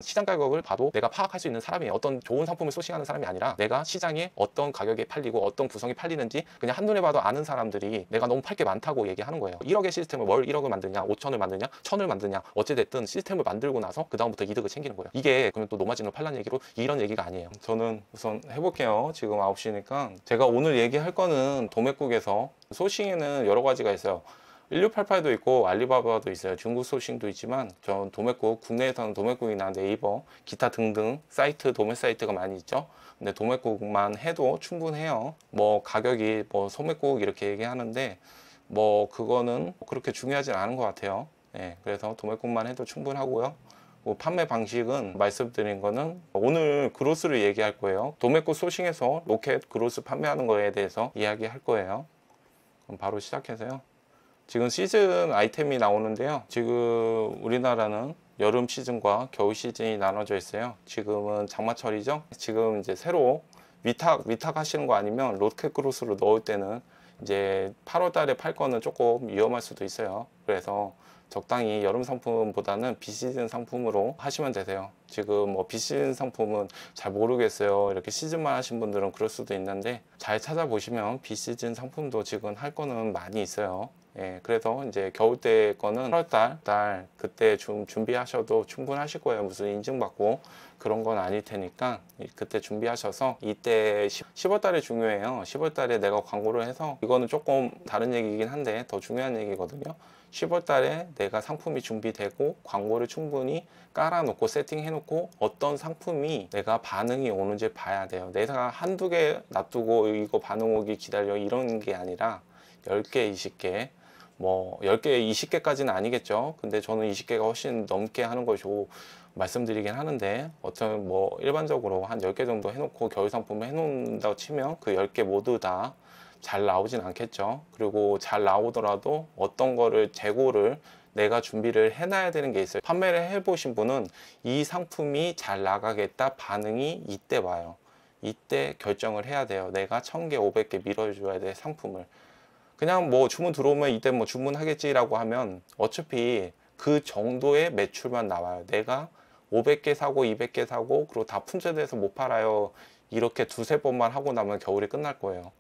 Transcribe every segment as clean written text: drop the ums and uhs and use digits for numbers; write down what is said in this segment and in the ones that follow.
시장 가격을 봐도 내가 파악할 수 있는 사람이 어떤 좋은 상품을 소싱하는 사람이 아니라 내가 시장에 어떤 가격에 팔리고 어떤 구성이 팔리는지 그냥 한눈에 봐도 아는 사람들이 내가 너무 팔 게 많다고 얘기하는 거예요. 1억의 시스템을 월 1억을 만드냐 5천을 만드냐 1000을 만드냐 어찌됐든 시스템을 만들고 나서 그 다음부터 이득을 챙기는 거예요. 이게 그러면 또 노마진을 팔라는 얘기로 이런 얘기가 아니에요. 저는 우선 해볼게요. 지금 9시니까 제가 오늘 얘기할 거는 도매국에서 소싱에는 여러 가지가 있어요. 1688도 있고 알리바바도 있어요. 중국 소싱도 있지만 전 도매국, 국내에서는 도매국이나 네이버, 기타 등등 사이트, 도매 사이트가 많이 있죠. 근데 도매국만 해도 충분해요. 뭐 가격이 뭐 소매국 이렇게 얘기하는데 뭐 그거는 그렇게 중요하진 않은 것 같아요. 네, 그래서 도매국만 해도 충분하고요. 판매 방식은 말씀드린 거는 오늘 그로스를 얘기할 거예요. 도매국 소싱에서 로켓 그로스 판매하는 거에 대해서 이야기할 거예요. 그럼 바로 시작해서요. 지금 시즌 아이템이 나오는데요. 지금 우리나라는 여름 시즌과 겨울 시즌이 나눠져 있어요. 지금은 장마철이죠. 지금 이제 새로 위탁 하시는 거 아니면 로켓 크로스로 넣을 때는 이제 8월 달에 팔 거는 조금 위험할 수도 있어요. 그래서 적당히 여름 상품보다는 비시즌 상품으로 하시면 되세요. 지금 뭐 비시즌 상품은 잘 모르겠어요. 이렇게 시즌만 하신 분들은 그럴 수도 있는데 잘 찾아보시면 비시즌 상품도 지금 할 거는 많이 있어요. 예, 그래서 이제 겨울 때 거는 8월 그때 좀 준비하셔도 충분하실 거예요. 무슨 인증받고 그런 건 아닐 테니까 그때 준비하셔서 이때 10월 달에 중요해요. 10월 달에 내가 광고를 해서 이거는 조금 다른 얘기긴 한데 더 중요한 얘기거든요. 10월 달에 내가 상품이 준비되고 광고를 충분히 깔아놓고 세팅해놓고 어떤 상품이 내가 반응이 오는지 봐야 돼요. 내가 한두 개 놔두고 이거 반응 오기 기다려 이런 게 아니라 10개, 20개 뭐 10개, 20개까지는 아니겠죠. 근데 저는 20개가 훨씬 넘게 하는 걸 말씀드리긴 하는데 어떤 뭐 일반적으로 한 10개 정도 해놓고 겨울 상품을 해놓는다고 치면 그 10개 모두 다 잘 나오진 않겠죠. 그리고 잘 나오더라도 어떤 거를 재고를 내가 준비를 해놔야 되는 게 있어요. 판매를 해보신 분은 이 상품이 잘 나가겠다 반응이 이때 와요. 이때 결정을 해야 돼요. 내가 1000개, 500개 밀어줘야 될 상품을. 그냥 뭐 주문 들어오면 이때 뭐 주문하겠지라고 하면 어차피 그 정도의 매출만 나와요. 내가 500개 사고 200개 사고 그리고 다 품절돼서 못 팔아요. 이렇게 두세 번만 하고 나면 겨울이 끝날 거예요.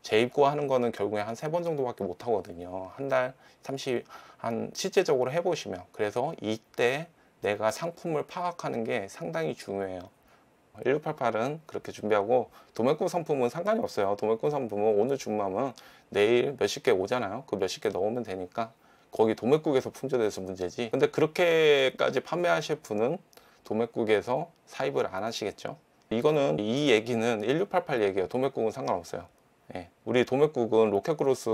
재입고하는 거는 결국에 한 3번 정도밖에 못 하거든요. 한 달 30, 실제적으로 해보시면. 그래서 이때 내가 상품을 파악하는 게 상당히 중요해요. 1688은 그렇게 준비하고 도매국 상품은 상관이 없어요. 도매국 상품은 오늘 주문하면 내일 몇십 개 오잖아요. 그 몇십 개 넣으면 되니까 거기 도매국에서 품절돼서 문제지. 근데 그렇게까지 판매하실 분은 도매국에서 사입을 안 하시겠죠. 이거는 이 얘기는 1688 얘기예요. 도매국은 상관없어요. 예, 우리 도매국은 로켓크로스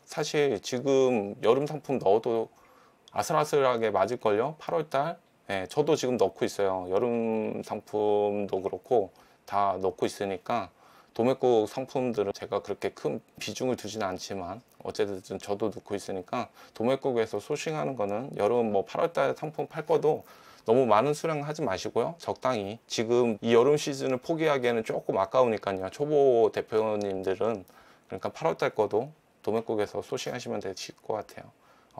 사실 지금 여름 상품 넣어도 아슬아슬하게 맞을걸요. 8월달 예, 저도 지금 넣고 있어요. 여름 상품도 그렇고 다 넣고 있으니까 도매국 상품들은 제가 그렇게 큰 비중을 두지는 않지만 어쨌든 저도 넣고 있으니까 도매국에서 소싱하는 거는 여름 뭐 8월달 상품 팔 거도 너무 많은 수량 하지 마시고요. 적당히 지금 이 여름 시즌을 포기하기에는 조금 아까우니까요. 초보 대표님들은 그러니까 8월달 거도 도매국에서 소싱하시면 되실 것 같아요.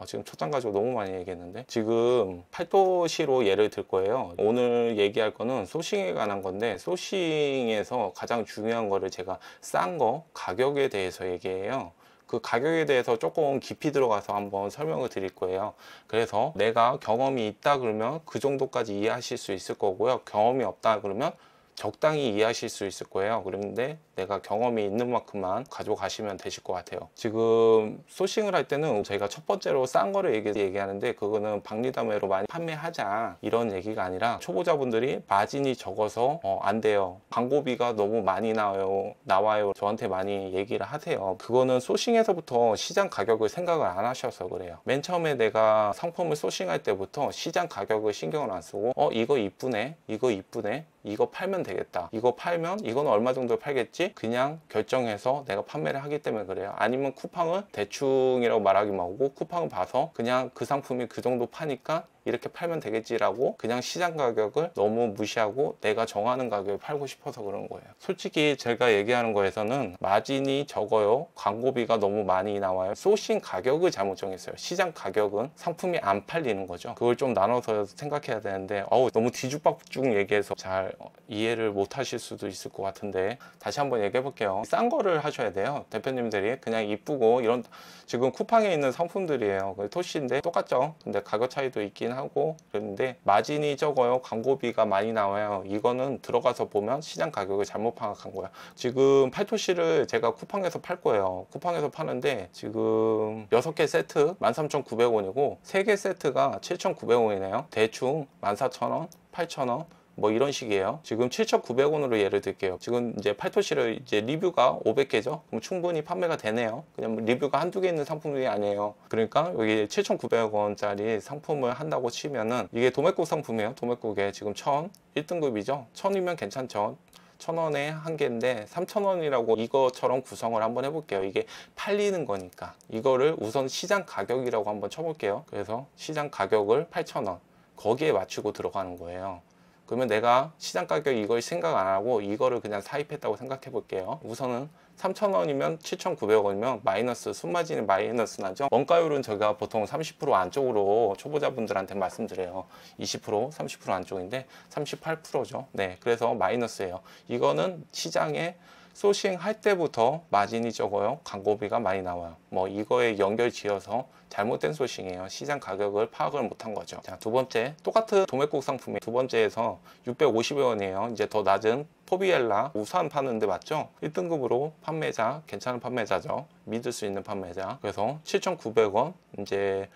지금 초장 가지고 너무 많이 얘기했는데 지금 팔도시로 예를 들 거예요. 오늘 얘기할 거는 소싱에 관한 건데 소싱에서 가장 중요한 거를 제가 싼 거 가격에 대해서 얘기해요. 그 가격에 대해서 조금 깊이 들어가서 한번 설명을 드릴 거예요. 그래서 내가 경험이 있다 그러면 그 정도까지 이해하실 수 있을 거고요. 경험이 없다 그러면 적당히 이해하실 수 있을 거예요. 그런데 내가 경험이 있는 만큼만 가져가시면 되실 것 같아요. 지금 소싱을 할 때는 저희가 첫 번째로 싼 거를 얘기하는데 그거는 박리담회로 많이 판매하자 이런 얘기가 아니라 초보자분들이 마진이 적어서 안 돼요. 광고비가 너무 많이 나와요. 저한테 많이 얘기를 하세요. 그거는 소싱에서부터 시장 가격을 생각을 안 하셔서 그래요. 맨 처음에 내가 상품을 소싱할 때부터 시장 가격을 신경을 안 쓰고 이거 이쁘네 이거 팔면 되겠다. 이거 팔면 이건 얼마 정도 팔겠지? 그냥 결정해서 내가 판매를 하기 때문에 그래요. 아니면 쿠팡을 대충이라고 말하기 뭐하고 쿠팡을 봐서 그냥 그 상품이 그 정도 파니까 이렇게 팔면 되겠지라고 그냥 시장 가격을 너무 무시하고 내가 정하는 가격에 팔고 싶어서 그런 거예요. 솔직히 제가 얘기하는 거에서는 마진이 적어요, 광고비가 너무 많이 나와요, 소싱 가격을 잘못 정했어요. 시장 가격은 상품이 안 팔리는 거죠. 그걸 좀 나눠서 생각해야 되는데 너무 뒤죽박죽 얘기해서 잘 이해를 못 하실 수도 있을 것 같은데 다시 한번 얘기해 볼게요. 싼 거를 하셔야 돼요. 대표님들이 그냥 이쁘고 이런 지금 쿠팡에 있는 상품들이에요. 토시인데 똑같죠. 근데 가격 차이도 있긴 하고 그런데 마진이 적어요, 광고비가 많이 나와요. 이거는 들어가서 보면 시장 가격을 잘못 파악한 거야. 지금 팔토시를 제가 쿠팡에서 팔 거예요. 쿠팡에서 파는데 지금 6개 세트 13,900원이고 3개 세트가 7,900원이네요. 대충 14,000원, 8,000원 뭐 이런 식이에요. 지금 7,900원으로 예를 들게요. 지금 이제 팔토시를 이제 리뷰가 500개죠. 그럼 충분히 판매가 되네요. 그냥 리뷰가 한두 개 있는 상품이 아니에요. 그러니까 여기 7,900원짜리 상품을 한다고 치면은 이게 도매국 상품이에요. 도매국에 지금 1,000 1등급이죠. 1,000이면 괜찮죠. 1,000원에 한 개인데 3,000원이라고 이거처럼 구성을 한번 해볼게요. 이게 팔리는 거니까 이거를 우선 시장 가격이라고 한번 쳐볼게요. 그래서 시장 가격을 8,000원 거기에 맞추고 들어가는 거예요. 그러면 내가 시장 가격 이걸 생각 안 하고 이거를 그냥 사입했다고 생각해 볼게요. 우선은 3,000원이면 7,900원이면 마이너스 순마진이 마이너스 나죠. 원가율은 제가 보통 30% 안쪽으로 초보자분들한테 말씀드려요. 20% 30% 안쪽인데 38%죠. 네, 그래서 마이너스예요. 이거는 시장에 소싱 할 때부터 마진이 적어요, 광고비가 많이 나와요. 뭐 이거에 연결 지어서 잘못된 소싱이에요. 시장 가격을 파악을 못한 거죠. 자, 두 번째 똑같은 도매국 상품이 두 번째에서 650원이에요. 이제 더 낮은 포비엘라 우산 파는데 맞죠? 1등급으로 판매자, 괜찮은 판매자죠. 믿을 수 있는 판매자. 그래서 7,900원 이제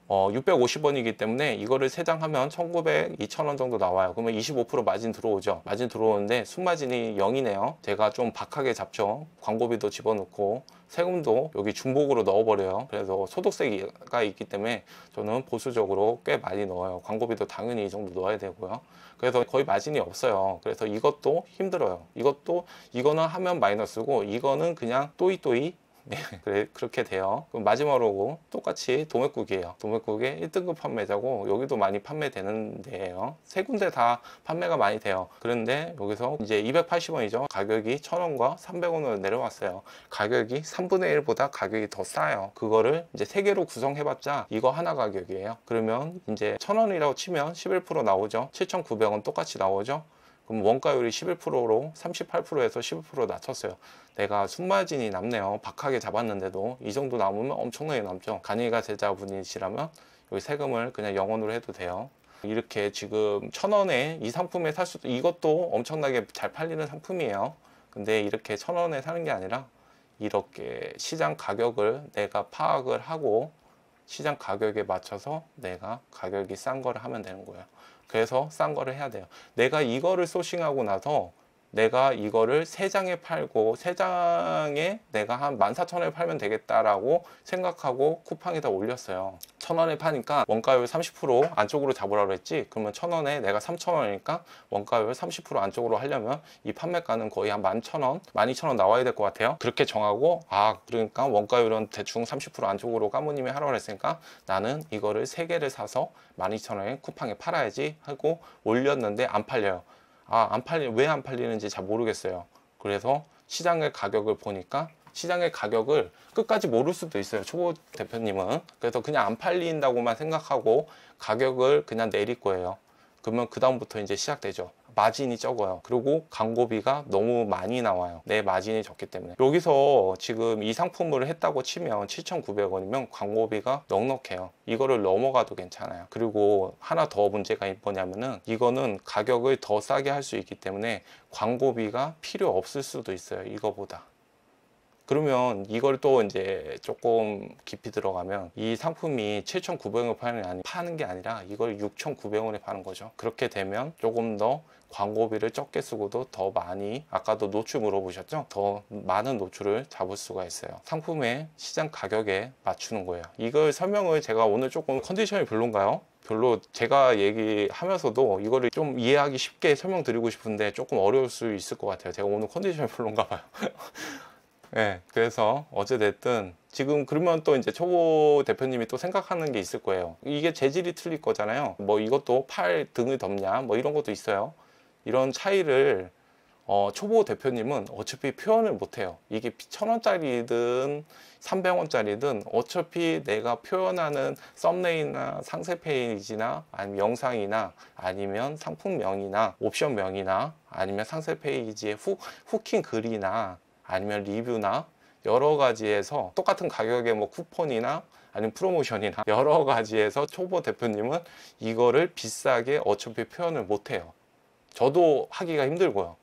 650원이기 때문에 이거를 3장 하면 1,900, 2,000원 정도 나와요. 그러면 25% 마진 들어오죠. 마진 들어오는데 순마진이 0이네요. 제가 좀 박하게 잡죠. 광고비도 집어넣고 세금도 여기 중복으로 넣어버려요. 그래서 소득세가 있기 때문에 저는 보수적으로 꽤 많이 넣어요. 광고비도 당연히 이 정도 넣어야 되고요. 그래서 거의 마진이 없어요. 그래서 이것도 힘들어요. 이거는 하면 마이너스고 이거는 그냥 또이또이 네, 그렇게 돼요. 그럼 마지막으로 똑같이 도매국이에요. 도매국의 1등급 판매자고 여기도 많이 판매되는 데예요. 세 군데 다 판매가 많이 돼요. 그런데 여기서 이제 280원이죠. 가격이 1,000원과 300원으로 내려왔어요. 가격이 3분의 1보다 가격이 더 싸요. 그거를 이제 3개로 구성해봤자 이거 하나 가격이에요. 그러면 이제 1,000원이라고 치면 11% 나오죠. 7,900원 똑같이 나오죠. 그럼 원가율이 11%로 38%에서 11% 낮췄어요. 내가 순마진이 남네요. 박하게 잡았는데도 이 정도 남으면 엄청나게 남죠. 간이가 제자분이시라면 여기 세금을 그냥 0원으로 해도 돼요. 이렇게 지금 1,000원에 이 상품에 살 수도, 이것도 엄청나게 잘 팔리는 상품이에요. 근데 이렇게 1,000원에 사는 게 아니라 이렇게 시장 가격을 내가 파악을 하고 시장 가격에 맞춰서 내가 가격이 싼 거를 하면 되는 거예요. 그래서 싼 거를 해야 돼요. 내가 이거를 소싱하고 나서 내가 이거를 3장에 팔고 3장에 내가 한 14,000원에 팔면 되겠다라고 생각하고 쿠팡에다 올렸어요. 1,000원에 파니까 원가율 30% 안쪽으로 잡으라고 그랬지. 그러면 1,000원에 내가 3,000원이니까 원가율 30% 안쪽으로 하려면 이 판매가는 거의 한 11,000원, 12,000원 나와야 될 것 같아요. 그렇게 정하고 그러니까 원가율은 대충 30% 안쪽으로 까무님이 하라고 그랬으니까 나는 이거를 3개를 사서 12,000원에 쿠팡에 팔아야지 하고 올렸는데 안 팔려요. 왜 안 팔리는지 잘 모르겠어요. 그래서 시장의 가격을 보니까 시장의 가격을 끝까지 모를 수도 있어요. 초보 대표님은. 그래서 그냥 안 팔린다고만 생각하고 가격을 그냥 내릴 거예요. 그러면 그 다음부터 이제 시작되죠. 마진이 적어요. 그리고 광고비가 너무 많이 나와요. 내 마진이 적기 때문에. 여기서 지금 이 상품을 했다고 치면 7,900원이면 광고비가 넉넉해요. 이거를 넘어가도 괜찮아요. 그리고 하나 더 문제가 뭐냐면은 이거는 가격을 더 싸게 할 수 있기 때문에 광고비가 필요 없을 수도 있어요. 이거보다. 그러면 이걸 또 이제 조금 깊이 들어가면 이 상품이 7,900원 파는 게 아니라 이걸 6,900원에 파는 거죠. 그렇게 되면 조금 더 광고비를 적게 쓰고도 더 많이, 아까도 노출 물어보셨죠? 더 많은 노출을 잡을 수가 있어요. 상품의 시장 가격에 맞추는 거예요. 이걸 설명을 제가 오늘 조금 컨디션이 별론가요? 별로 제가 얘기하면서도 이거를 좀 이해하기 쉽게 설명드리고 싶은데 조금 어려울 수 있을 것 같아요. 제가 오늘 컨디션이 별론가 봐요. 네, 그래서 어찌됐든 지금 그러면 또 이제 초보 대표님이 또 생각하는 게 있을 거예요. 이게 재질이 틀릴 거잖아요. 뭐 이것도 팔 등을 덮냐 뭐 이런 것도 있어요. 이런 차이를 초보 대표님은 어차피 표현을 못해요. 이게 1,000원짜리든 300원짜리든 어차피 내가 표현하는 썸네일이나 상세 페이지나 아니면 영상이나 아니면 상품명이나 옵션명이나 아니면 상세 페이지의 후킹 글이나 아니면 리뷰나 여러 가지에서 똑같은 가격의 뭐 쿠폰이나 아니면 프로모션이나 여러 가지에서 초보 대표님은 이거를 비싸게 어차피 표현을 못해요. 저도 하기가 힘들고요.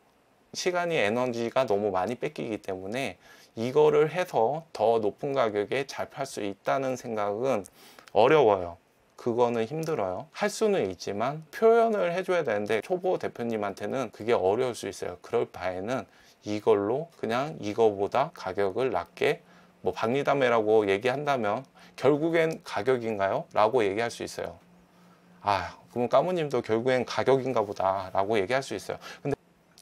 시간이 에너지가 너무 많이 뺏기기 때문에 이거를 해서 더 높은 가격에 잘 팔 수 있다는 생각은 어려워요. 그거는 힘들어요. 할 수는 있지만 표현을 해줘야 되는데 초보 대표님한테는 그게 어려울 수 있어요. 그럴 바에는 이걸로 그냥 이거보다 가격을 낮게 뭐 박리담회라고 얘기한다면 결국엔 가격인가요? 라고 얘기할 수 있어요. 아, 그럼 까무님도 결국엔 가격인가 보다 라고 얘기할 수 있어요. 근데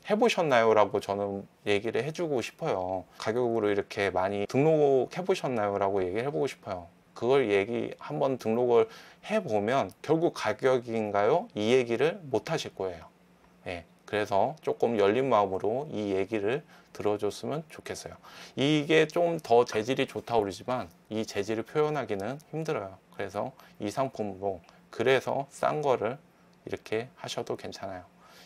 해보셨나요? 라고 저는 얘기를 해주고 싶어요. 가격으로 이렇게 많이 등록해 보셨나요? 라고 얘기를 해보고 싶어요. 그걸 한번 등록을 해보면 결국 가격인가요? 이 얘기를 못 하실 거예요. 예, 그래서 조금 열린 마음으로 이 얘기를 들어줬으면 좋겠어요. 이게 좀 더 재질이 좋다고 그러지만 이 재질을 표현하기는 힘들어요. 그래서 이 상품으로 그래서 싼 거를 이렇게 하셔도 괜찮아요.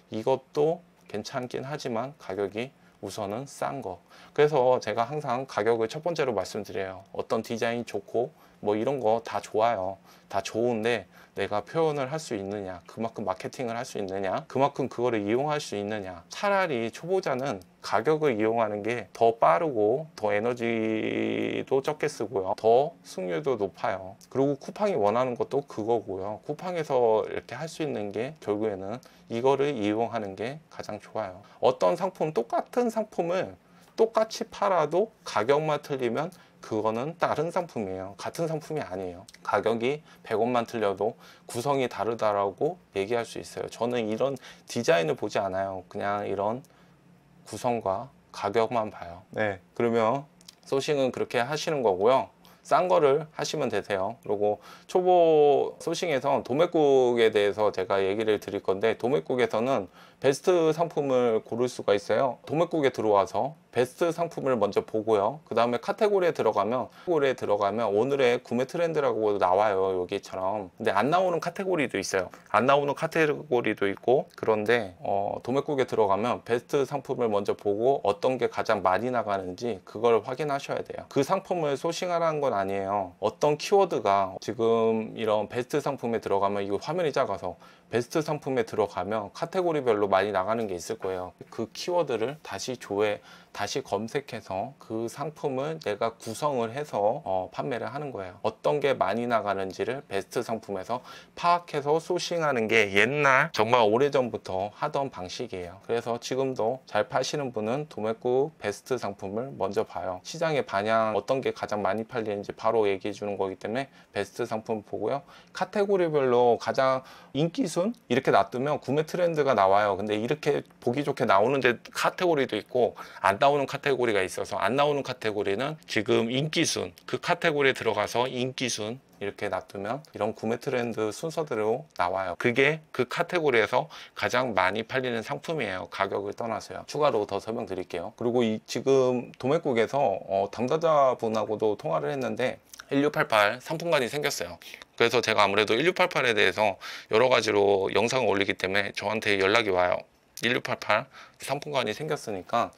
이것도 괜찮긴 하지만 가격이 우선은 싼 거. 그래서 제가 항상 가격을 첫 번째로 말씀드려요. 어떤 디자인 좋고 뭐 이런 거 다 좋아요. 다 좋은데 내가 표현을 할 수 있느냐, 그만큼 마케팅을 할 수 있느냐, 그만큼 그거를 이용할 수 있느냐. 차라리 초보자는 가격을 이용하는 게 더 빠르고 더 에너지도 적게 쓰고요, 더 승률도 높아요. 그리고 쿠팡이 원하는 것도 그거고요. 쿠팡에서 이렇게 할 수 있는 게 결국에는 이거를 이용하는 게 가장 좋아요. 어떤 상품, 똑같은 상품을 똑같이 팔아도 가격만 틀리면 그거는 다른 상품이에요. 같은 상품이 아니에요. 가격이 100원만 틀려도 구성이 다르다라고 얘기할 수 있어요. 저는 이런 디자인을 보지 않아요. 그냥 이런 구성과 가격만 봐요. 네, 그러면 소싱은 그렇게 하시는 거고요. 싼 거를 하시면 되세요. 그리고 초보 소싱에서 도매국에 대해서 제가 얘기를 드릴 건데, 도매국에서는 베스트 상품을 고를 수가 있어요. 도매국에 들어와서 베스트 상품을 먼저 보고요. 그 다음에 카테고리에 들어가면 오늘의 구매 트렌드라고 나와요, 여기처럼. 근데 안 나오는 카테고리도 있어요. 안 나오는 카테고리도 있고. 그런데 도매국에 들어가면 베스트 상품을 먼저 보고 어떤 게 가장 많이 나가는지 그걸 확인하셔야 돼요. 그 상품을 소싱하라는 건 아니에요. 어떤 키워드가 지금 이런 베스트 상품에 들어가면, 이거 화면이 작아서 베스트 상품에 들어가면 카테고리별로 많이 나가는 게 있을 거예요. 그 키워드를 다시 검색해서 그 상품을 내가 구성을 해서 판매를 하는 거예요. 어떤 게 많이 나가는지를 베스트 상품에서 파악해서 소싱하는 게 옛날 정말 오래전부터 하던 방식이에요. 그래서 지금도 잘 파시는 분은 도매국 베스트 상품을 먼저 봐요. 시장의 반향, 어떤 게 가장 많이 팔리는지 바로 얘기해 주는 거기 때문에 베스트 상품 보고요. 카테고리별로 가장 인기순 이렇게 놔두면 구매 트렌드가 나와요. 근데 이렇게 보기 좋게 나오는 카테고리도 있고 안 나오는 카테고리가 있어서, 안 나오는 카테고리는 지금 인기순, 그 카테고리에 들어가서 인기순 이렇게 놔두면 이런 구매 트렌드 순서대로 나와요. 그게 그 카테고리에서 가장 많이 팔리는 상품이에요. 가격을 떠나서요. 추가로 더 설명드릴게요. 그리고 지금 도매국에서 당사자분하고도 통화를 했는데 1688 상품관이 생겼어요. 그래서 제가 아무래도 1688에 대해서 여러 가지로 영상을 올리기 때문에 저한테 연락이 와요. 1688 상품관이 생겼으니까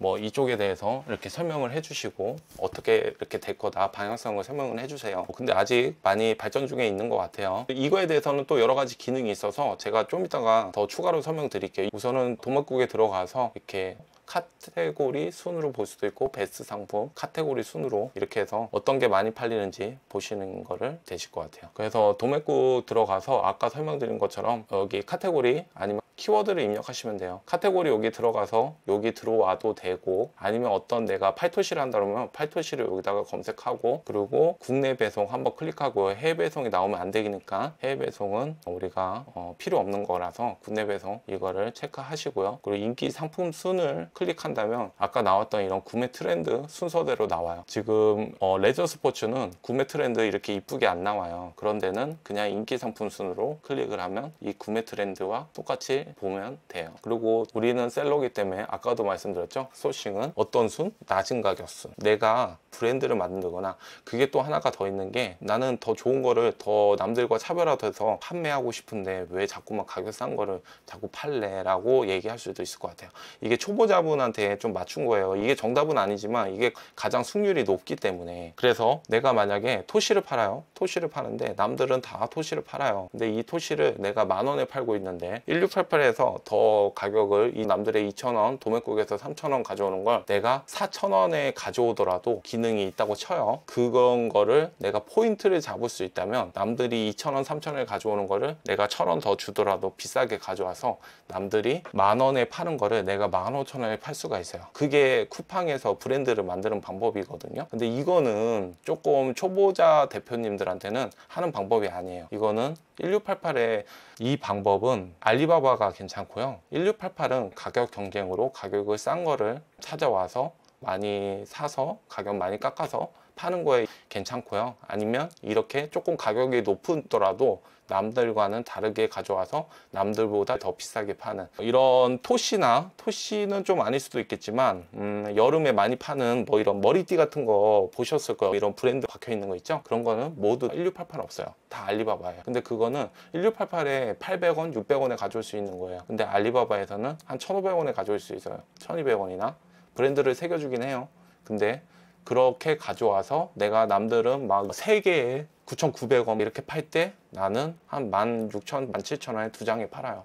뭐 이쪽에 대해서 이렇게 설명을 해주시고 어떻게 이렇게 될 거다, 방향성을 설명을 해주세요. 근데 아직 많이 발전 중에 있는 것 같아요. 이거에 대해서는 또 여러 가지 기능이 있어서 제가 좀 이따가 더 추가로 설명드릴게요. 우선은 도매국에 들어가서 이렇게 카테고리 순으로 볼 수도 있고 베스트 상품 카테고리 순으로 이렇게 해서 어떤 게 많이 팔리는지 보시는 거를 되실 것 같아요. 그래서 도매국 들어가서 아까 설명드린 것처럼 여기 카테고리 아니면 키워드를 입력하시면 돼요. 카테고리 여기 들어가서 여기 들어와도 되고, 아니면 어떤 내가 팔토시를 한다 그러면 팔토시를 여기다가 검색하고, 그리고 국내 배송 한번 클릭하고, 해외 배송이 나오면 안 되니까 해외 배송은 우리가 필요 없는 거라서 국내 배송 이거를 체크하시고요. 그리고 인기 상품 순을 클릭한다면 아까 나왔던 이런 구매 트렌드 순서대로 나와요. 지금 레저 스포츠는 구매 트렌드 이렇게 이쁘게 안 나와요. 그런 데는 그냥 인기 상품 순으로 클릭을 하면 이 구매 트렌드와 똑같이 보면 돼요. 그리고 우리는 셀러기 때문에 아까도 말씀드렸죠. 소싱은 어떤 순? 낮은 가격 순. 내가 브랜드를 만들거나, 그게 또 하나가 더 있는 게, 나는 더 좋은 거를 더 남들과 차별화돼서 판매하고 싶은데 왜 자꾸만 가격 싼 거를 자꾸 팔래? 라고 얘기할 수도 있을 것 같아요. 이게 초보자분한테 좀 맞춘 거예요. 이게 정답은 아니지만 이게 가장 승률이 높기 때문에. 그래서 내가 만약에 토시를 팔아요. 토시를 파는데 남들은 다 토시를 팔아요. 근데 이 토시를 내가 10,000원에 팔고 있는데 1688에서 더 가격을, 이 남들의 2,000원 도매국에서 3,000원 가져오는 걸 내가 4,000원에 가져오더라도 기능이 있다고 쳐요. 그건 거를 내가 포인트를 잡을 수 있다면, 남들이 2,000원 3,000원에 가져오는 거를 내가 1,000원 더 주더라도 비싸게 가져와서 남들이 10,000원에 파는 거를 내가 15,000원에 팔 수가 있어요. 그게 쿠팡에서 브랜드를 만드는 방법이거든요. 근데 이거는 조금 초보자 대표님들한테는 하는 방법이 아니에요. 이거는 1688의 이 방법은 알리바바가 괜찮고요. 1688은 가격 경쟁으로 가격을 싼 거를 찾아와서 많이 사서 가격 많이 깎아서 파는 거에 괜찮고요. 아니면 이렇게 조금 가격이 높더라도 남들과는 다르게 가져와서 남들보다 더 비싸게 파는 이런 토시는 좀 아닐 수도 있겠지만, 여름에 많이 파는 뭐 이런 머리띠 같은 거 보셨을 거예요. 이런 브랜드 박혀 있는 거 있죠? 그런 거는 모두 1688 없어요. 다 알리바바예요. 근데 그거는 1688에 800원, 600원에 가져올 수 있는 거예요. 근데 알리바바에서는 한 1,500원에 가져올 수 있어요. 1,200원이나 브랜드를 새겨주긴 해요. 근데 그렇게 가져와서 내가 남들은 막 3개에 9,900원 이렇게 팔 때 나는 한 16,000원, 17,000원에 2장에 팔아요.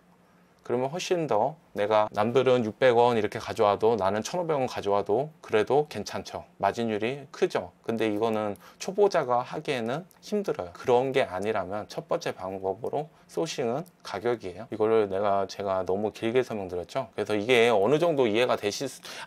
그러면 훨씬 더 내가 남들은 600원 이렇게 가져와도 나는 1,500원 가져와도 그래도 괜찮죠. 마진율이 크죠. 근데 이거는 초보자가 하기에는 힘들어요. 그런 게 아니라면 첫 번째 방법으로 소싱은 가격이에요. 이거를 제가 너무 길게 설명드렸죠. 그래서 이게 어느 정도 이해가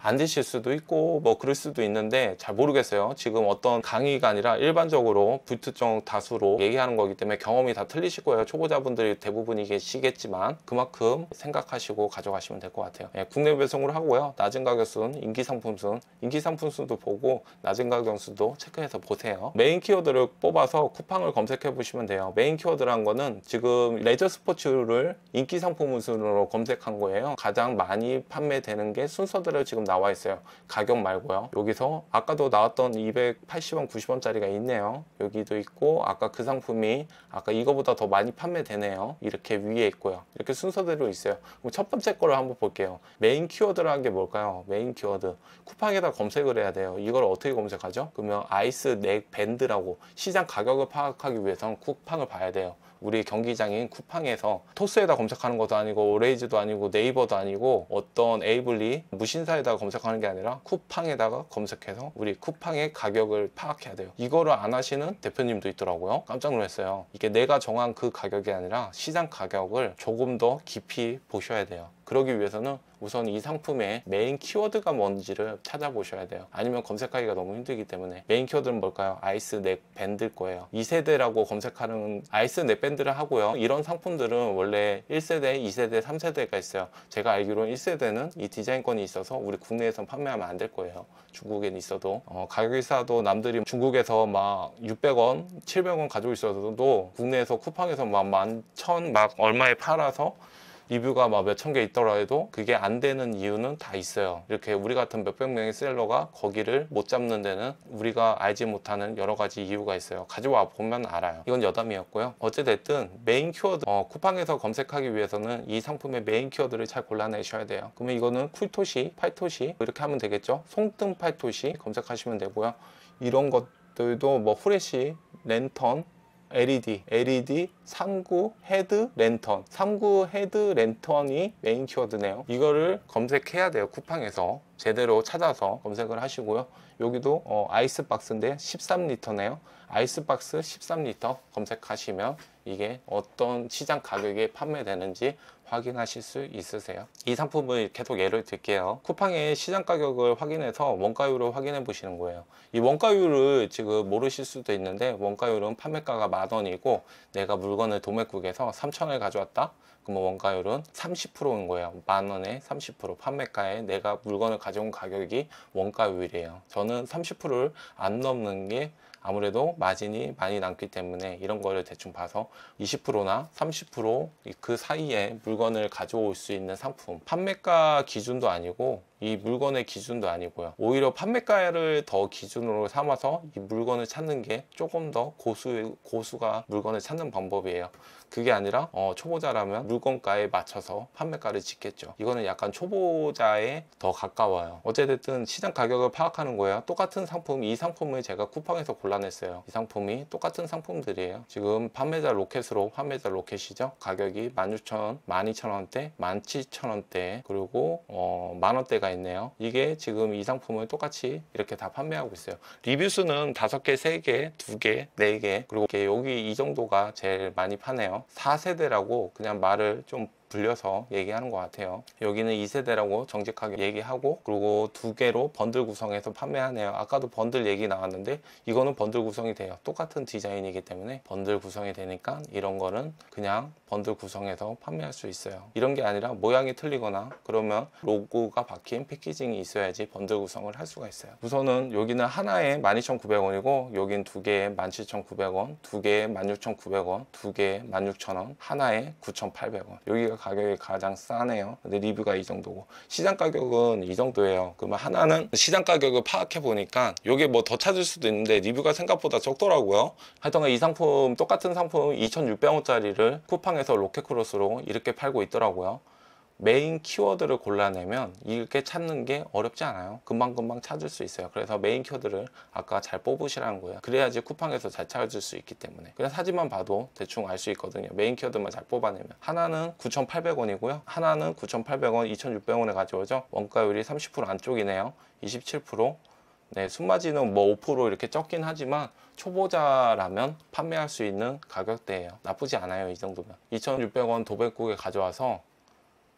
안 되실 수도 있고 뭐 그럴 수도 있는데 잘 모르겠어요. 지금 어떤 강의가 아니라 일반적으로 불특정 다수로 얘기하는 거기 때문에 경험이 다 틀리실 거예요. 초보자분들이 대부분이 계시겠지만 그만큼 생각하시고 가져가시면 될 것 같아요. 국내 배송으로 하고요. 낮은 가격순, 인기 상품순, 인기 상품순도 보고 낮은 가격순도 체크해서 보세요. 메인 키워드를 뽑아서 쿠팡을 검색해 보시면 돼요. 메인 키워드란 거는 지금 레저 스포츠를 인기 상품 순으로 검색한 거예요. 가장 많이 판매되는 게 순서대로 지금 나와 있어요. 가격 말고요. 여기서 아까도 나왔던 280원, 90원짜리가 있네요. 여기도 있고, 아까 그 상품이 아까 이거보다 더 많이 판매되네요. 이렇게 위에 있고요. 이렇게 순서대로 있어요. 그럼 첫 번째 거를 한번 볼게요. 메인 키워드라는 게 뭘까요? 메인 키워드. 쿠팡에다 검색을 해야 돼요. 이걸 어떻게 검색하죠? 그러면 아이스 넥 밴드라고, 시장 가격을 파악하기 위해서는 쿠팡을 봐야 돼요. 우리 경기장인 쿠팡에서 토스에다 검색하는 것도 아니고 오레이즈도 아니고 네이버도 아니고 어떤 에이블리 무신사에다가 검색하는 게 아니라 쿠팡에다가 검색해서 우리 쿠팡의 가격을 파악해야 돼요. 이거를 안 하시는 대표님도 있더라고요. 깜짝 놀랐어요. 이게 내가 정한 그 가격이 아니라 시장 가격을 조금 더 깊이 보셔야 돼요. 그러기 위해서는 우선 이 상품의 메인 키워드가 뭔지를 찾아보셔야 돼요. 아니면 검색하기가 너무 힘들기 때문에. 메인 키워드는 뭘까요? 아이스 넥 밴드일 거예요. 2세대라고 검색하는 아이스 넥 밴드를 하고요. 이런 상품들은 원래 1세대, 2세대, 3세대가 있어요. 제가 알기로는 1세대는 이 디자인권이 있어서 우리 국내에선 판매하면 안 될 거예요. 중국엔 있어도 가격이 싸도 남들이 중국에서 막 600원, 700원 가지고 있어도 국내에서 쿠팡에서 막 11,000 막 얼마에 팔아서 리뷰가 막 몇천 개 있더라도 그게 안 되는 이유는 다 있어요. 이렇게 우리 같은 몇백 명의 셀러가 거기를 못 잡는 데는 우리가 알지 못하는 여러 가지 이유가 있어요. 가져와 보면 알아요. 이건 여담이었고요. 어찌됐든 메인 키워드, 쿠팡에서 검색하기 위해서는 이 상품의 메인 키워드를 잘 골라내셔야 돼요. 그러면 이거는 쿨토시, 팔토시 이렇게 하면 되겠죠. 송등 팔토시 검색하시면 되고요. 이런 것들도 뭐 후레쉬, 랜턴, LED, 상구 헤드 랜턴, 상구 헤드 랜턴이 메인 키워드네요. 이거를 검색해야 돼요. 쿠팡에서 제대로 찾아서 검색을 하시고요. 여기도 아이스박스인데 13리터네요. 아이스박스 13리터 검색하시면 이게 어떤 시장 가격에 판매되는지 확인하실 수 있으세요. 이 상품을 계속 예를 들게요. 쿠팡의 시장 가격을 확인해서 원가율을 확인해 보시는 거예요. 이 원가율을 지금 모르실 수도 있는데, 원가율은 판매가가 10,000원이고 내가 물건을 도매국에서 3,000원을 가져왔다? 그럼 원가율은 30%인 거예요. 10,000원에 30%. 판매가에 내가 물건을 가져온 가격이 원가율이에요. 저는 30%를 안 넘는 게 아무래도 마진이 많이 남기 때문에 이런 거를 대충 봐서 20%나 30% 그 사이에 물건을 가져올 수 있는 상품, 판매가 기준도 아니고 이 물건의 기준도 아니고요. 오히려 판매가를 더 기준으로 삼아서 이 물건을 찾는 게 조금 더 고수가 물건을 찾는 방법이에요. 그게 아니라 초보자라면 물건가에 맞춰서 판매가를 짓겠죠. 이거는 약간 초보자에 더 가까워요. 어찌됐든 시장 가격을 파악하는 거예요. 똑같은 상품, 이 상품을 제가 쿠팡에서 골라냈어요. 이 상품이 똑같은 상품들이에요. 지금 판매자 로켓이죠. 가격이 16,000원, 12,000원대, 17,000원대, 그리고 만원대가 있네요. 이게 지금 이 상품을 똑같이 이렇게 다 판매하고 있어요. 리뷰 수는 5개, 3개, 2개, 4개, 그리고 여기 이 정도가 제일 많이 파네요. 4세대라고 그냥 말을 좀 불려서 얘기하는 것 같아요. 여기는 2세대라고 정직하게 얘기하고, 그리고 2개로 번들 구성해서 판매하네요. 아까도 번들 얘기 나왔는데 이거는 번들 구성이 돼요. 똑같은 디자인이기 때문에 번들 구성이 되니까 이런 거는 그냥 번들 구성해서 판매할 수 있어요. 이런 게 아니라 모양이 틀리거나 그러면 로고가 박힌 패키징이 있어야지 번들 구성을 할 수가 있어요. 우선은 여기는 하나에 12,900원이고 여긴 2개에 17,900원, 2개에 16,900원, 2개에 16,000원, 하나에 9,800원. 여기가 가격이 가장 싸네요. 근데 리뷰가 이 정도고 시장 가격은 이 정도예요. 그러면 하나는 시장 가격을 파악해 보니까 이게 뭐 더 찾을 수도 있는데 리뷰가 생각보다 적더라고요. 하여튼 이 상품, 똑같은 상품 2,600원짜리를 쿠팡에서 로켓크로스로 이렇게 팔고 있더라고요. 메인 키워드를 골라내면 이렇게 찾는 게 어렵지 않아요. 금방금방 찾을 수 있어요. 그래서 메인 키워드를 아까 잘 뽑으시라는 거예요. 그래야지 쿠팡에서 잘 찾을 수 있기 때문에. 그냥 사진만 봐도 대충 알 수 있거든요. 메인 키워드만 잘 뽑아내면. 하나는 9,800원이고요 하나는 9,800원, 2,600원에 가져오죠. 원가율이 30% 안쪽이네요. 27%. 네, 순마진은 뭐 5% 이렇게 적긴 하지만 초보자라면 판매할 수 있는 가격대예요. 나쁘지 않아요. 이 정도면. 2,600원 도배국에 가져와서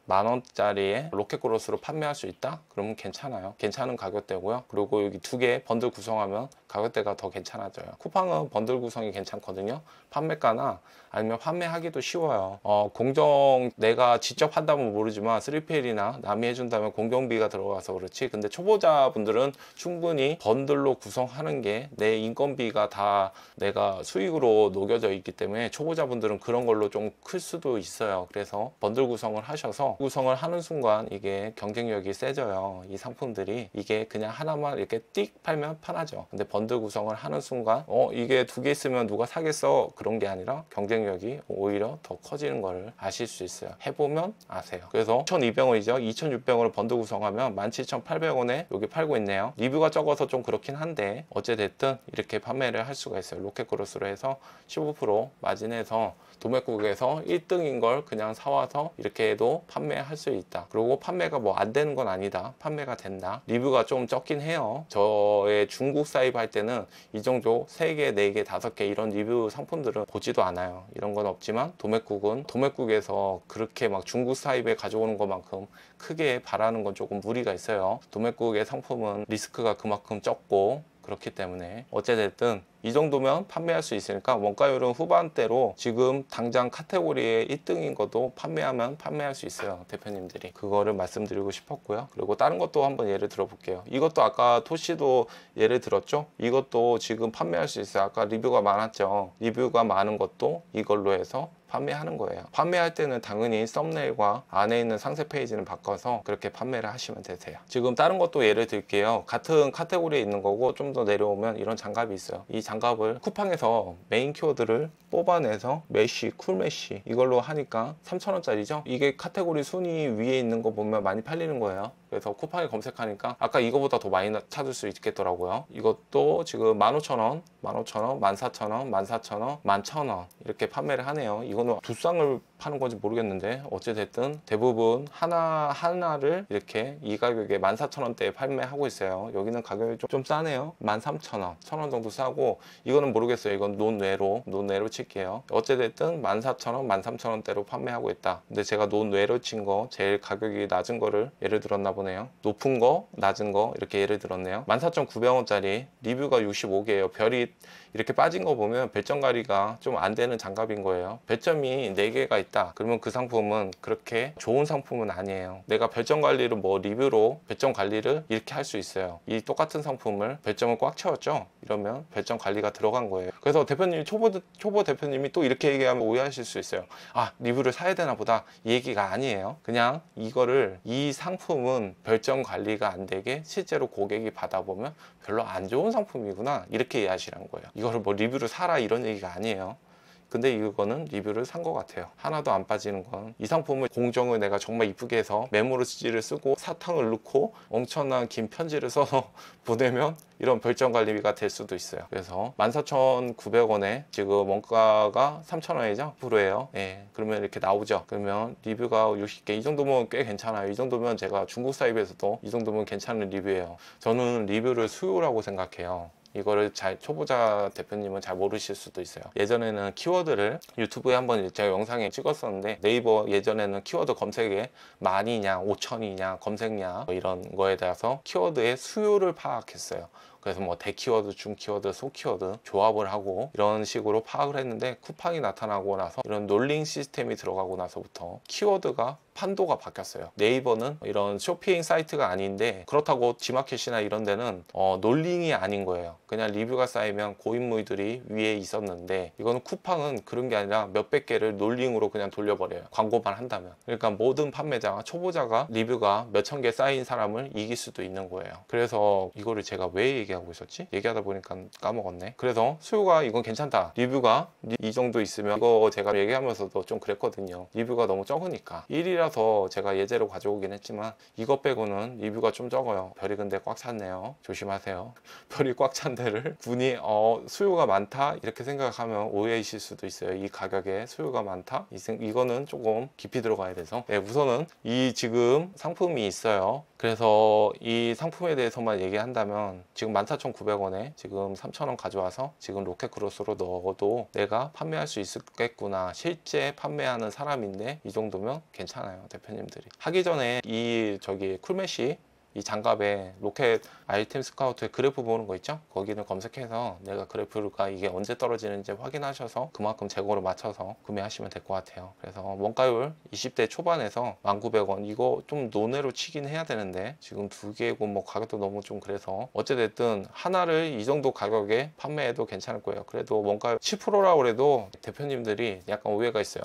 10,000원짜리에 로켓크로스로 판매할 수 있다? 그러면 괜찮아요. 괜찮은 가격대고요. 그리고 여기 2개 번들 구성하면 가격대가 더 괜찮아져요. 쿠팡은 번들 구성이 괜찮거든요. 판매가나 아니면 판매하기도 쉬워요. 공정 내가 직접 한다면 모르지만 3PL이나 남이 해준다면 공정비가 들어가서 그렇지, 근데 초보자분들은 충분히 번들로 구성하는 게 내 인건비가 다 내가 수익으로 녹여져 있기 때문에 초보자분들은 그런 걸로 좀 클 수도 있어요. 그래서 번들 구성을 하셔서 구성을 하는 순간 이게 경쟁력이 세져요. 이 상품들이 이게 그냥 하나만 이렇게 띡 팔면 편하죠. 근데 번들 구성을 하는 순간 이게 2개 있으면 누가 사겠어? 그런 게 아니라 경쟁력이 오히려 더 커지는 거를 아실 수 있어요. 해보면 아세요. 그래서 1,200원이죠. 2,600원을 번들 구성하면 17,800원에 여기 팔고 있네요. 리뷰가 적어서 좀 그렇긴 한데 어찌됐든 이렇게 판매를 할 수가 있어요. 로켓크로스로 해서 15% 마진해서 도매국에서 1등인 걸 그냥 사와서 이렇게 해도 판매할 수 있다. 그리고 판매가 뭐 안 되는 건 아니다. 판매가 된다. 리뷰가 좀 적긴 해요. 저의 중국 사입 할 때는 이 정도 3개, 4개, 5개 이런 리뷰 상품들은 보지도 않아요. 이런 건 없지만 도매국은 도매국에서 그렇게 막 중국 사입에 가져오는 것만큼 크게 바라는 건 조금 무리가 있어요. 도매국의 상품은 리스크가 그만큼 적고 그렇기 때문에 어찌됐든 이 정도면 판매할 수 있으니까 원가율은 후반대로 지금 당장 카테고리에 1등인 것도 판매하면 판매할 수 있어요. 대표님들이 그거를 말씀드리고 싶었고요. 그리고 다른 것도 한번 예를 들어 볼게요. 이것도 아까 토시도 예를 들었죠. 이것도 지금 판매할 수 있어요. 아까 리뷰가 많았죠. 리뷰가 많은 것도 이걸로 해서 판매하는 거예요. 판매할 때는 당연히 썸네일과 안에 있는 상세 페이지는 바꿔서 그렇게 판매를 하시면 되세요. 지금 다른 것도 예를 들게요. 같은 카테고리에 있는 거고 좀 더 내려오면 이런 장갑이 있어요. 이 장갑을 쿠팡에서 메인 키워드를 뽑아내서 메쉬, 쿨메쉬 이걸로 하니까 3,000원짜리죠. 이게 카테고리 순위 위에 있는 거 보면 많이 팔리는 거예요. 그래서 쿠팡에 검색하니까 아까 이거보다 더 많이 찾을 수 있겠더라고요. 이것도 지금 15,000원, 15,000원, 14,000원, 14,000원, 11,000원 이렇게 판매를 하네요. 이거는 두 쌍을 파는 건지 모르겠는데 어찌됐든 대부분 하나를 이렇게 이 가격에 14,000원대에 판매하고 있어요. 여기는 가격이 좀 싸네요. 13,000원, 1,000원 정도 싸고, 이거는 모르겠어요. 이건 논외로 칠게요. 어찌됐든 14,000원, 13,000원대로 판매하고 있다. 근데 제가 논외로 친 거 제일 가격이 낮은 거를 예를 들었나 보네요. 높은 거, 낮은 거 이렇게 예를 들었네요. 14,900원짜리 리뷰가 65개예요. 별이 이렇게 빠진 거 보면 별점 관리가 좀 안 되는 장갑인 거예요. 별점이 4개가 있다. 그러면 그 상품은 그렇게 좋은 상품은 아니에요. 내가 별점 관리를 뭐 리뷰로 별점 관리를 이렇게 할 수 있어요. 이 똑같은 상품을 별점을 꽉 채웠죠? 이러면 별점 관리가 들어간 거예요. 그래서 대표님이 초보 대표님이 또 이렇게 얘기하면 오해하실 수 있어요. 아, 리뷰를 사야 되나 보다. 이 얘기가 아니에요. 그냥 이 상품은 별점 관리가 안 되게 실제로 고객이 받아보면 별로 안 좋은 상품이구나, 이렇게 이해하시라는 거예요. 이거를 뭐 리뷰를 사라 이런 얘기가 아니에요. 근데 이거는 리뷰를 산 것 같아요. 하나도 안 빠지는 건, 이 상품을 공정을 내가 정말 이쁘게 해서 메모지를 쓰고 사탕을 넣고 엄청난 긴 편지를 써서 보내면 이런 별점 관리가 될 수도 있어요. 그래서 14,900원에 지금 원가가 3,000원이죠? 10%예요. 예, 그러면 이렇게 나오죠. 그러면 리뷰가 60개, 이 정도면 꽤 괜찮아요. 이 정도면 제가 중국 사이트에서도 이 정도면 괜찮은 리뷰예요. 저는 리뷰를 수요라고 생각해요. 이거를 초보자 대표님은 잘 모르실 수도 있어요. 예전에는 키워드를 유튜브에 한번 제가 영상에 찍었었는데, 네이버 예전에는 키워드 검색에 10,000이냐 5,000이냐 검색량 뭐 이런 거에 대해서 키워드의 수요를 파악했어요. 그래서 뭐 대키워드, 중키워드, 소키워드 조합을 하고 이런 식으로 파악을 했는데, 쿠팡이 나타나고 나서 이런 롤링 시스템이 들어가고 나서부터 키워드가 판도가 바뀌었어요. 네이버는 이런 쇼핑 사이트가 아닌데, 그렇다고 지마켓이나 이런 데는 롤링이 아닌 거예요. 그냥 리뷰가 쌓이면 고인물들이 위에 있었는데, 이거는 쿠팡은 그런 게 아니라 몇백 개를 롤링으로 그냥 돌려버려요. 광고만 한다면. 그러니까 모든 판매자가, 초보자가 리뷰가 몇천 개 쌓인 사람을 이길 수도 있는 거예요. 그래서 이거를 제가 왜 얘기하고 있었지? 얘기하다 보니까 까먹었네. 그래서 수요가 이건 괜찮다. 리뷰가 이 정도 있으면, 이거 제가 얘기하면서도 좀 그랬거든요. 리뷰가 너무 적으니까. 1이라서 제가 예제로 가져오긴 했지만, 이것 빼고는 리뷰가 좀 적어요. 별이 근데 꽉 찼네요. 조심하세요. 별이 꽉 찬 데를 군이 수요가 많다 이렇게 생각하면 오해이실 수도 있어요. 이 가격에 수요가 많다? 이거는 조금 깊이 들어가야 돼서, 네, 우선은 이 지금 상품이 있어요. 그래서 이 상품에 대해서만 얘기한다면, 지금 14,900원에 지금 3,000원 가져와서 지금 로켓크로스로 넣어도 내가 판매할 수 있겠구나, 실제 판매하는 사람인데 이 정도면 괜찮아요. 대표님들이 하기 전에 쿨메시 이 장갑에 로켓 아이템 스카우트의 그래프 보는 거 있죠? 거기는 검색해서 내가 그래프가 이게 언제 떨어지는지 확인하셔서 그만큼 재고를 맞춰서 구매하시면 될 것 같아요. 그래서 원가율 20대 초반에서 1,900원, 이거 좀 논외로 치긴 해야 되는데 지금 2개고 뭐 가격도 너무 좀 그래서, 어찌됐든 하나를 이 정도 가격에 판매해도 괜찮을 거예요. 그래도 원가율 10%라고 해도 대표님들이 약간 오해가 있어요.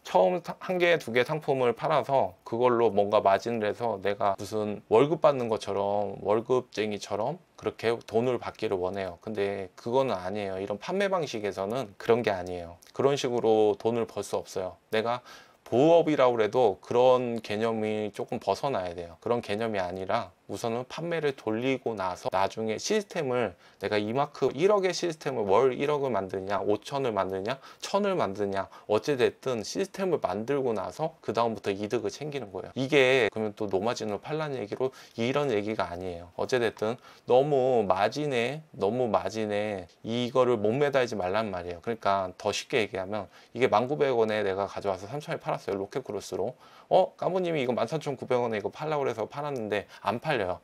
처음 1개, 2개 상품을 팔아서 그걸로 뭔가 마진을 해서 내가 무슨 월급 받는 것처럼, 월급쟁이처럼 그렇게 돈을 받기를 원해요. 근데 그거는 아니에요. 이런 판매 방식에서는 그런 게 아니에요. 그런 식으로 돈을 벌 수 없어요. 내가 보업이라고 해도 그런 개념이 조금 벗어나야 돼요. 그런 개념이 아니라 우선은 판매를 돌리고 나서 나중에 시스템을, 내가 이만큼 1억의 시스템을 월 1억을 만드냐, 5천을 만드냐, 1,000을 만드냐, 어찌됐든 시스템을 만들고 나서 그 다음부터 이득을 챙기는 거예요. 이게 그러면 또 노마진으로 팔라는 얘기로 이런 얘기가 아니에요. 어찌됐든 너무 마진에 이거를 못 매달지 말란 말이에요. 그러니까 더 쉽게 얘기하면, 이게 1,900원에 내가 가져와서 3,000원에 팔았어요. 로켓크로스로. 까모님이 이거 14,900원에 이거 팔라고 해서 팔았는데 안 팔려요.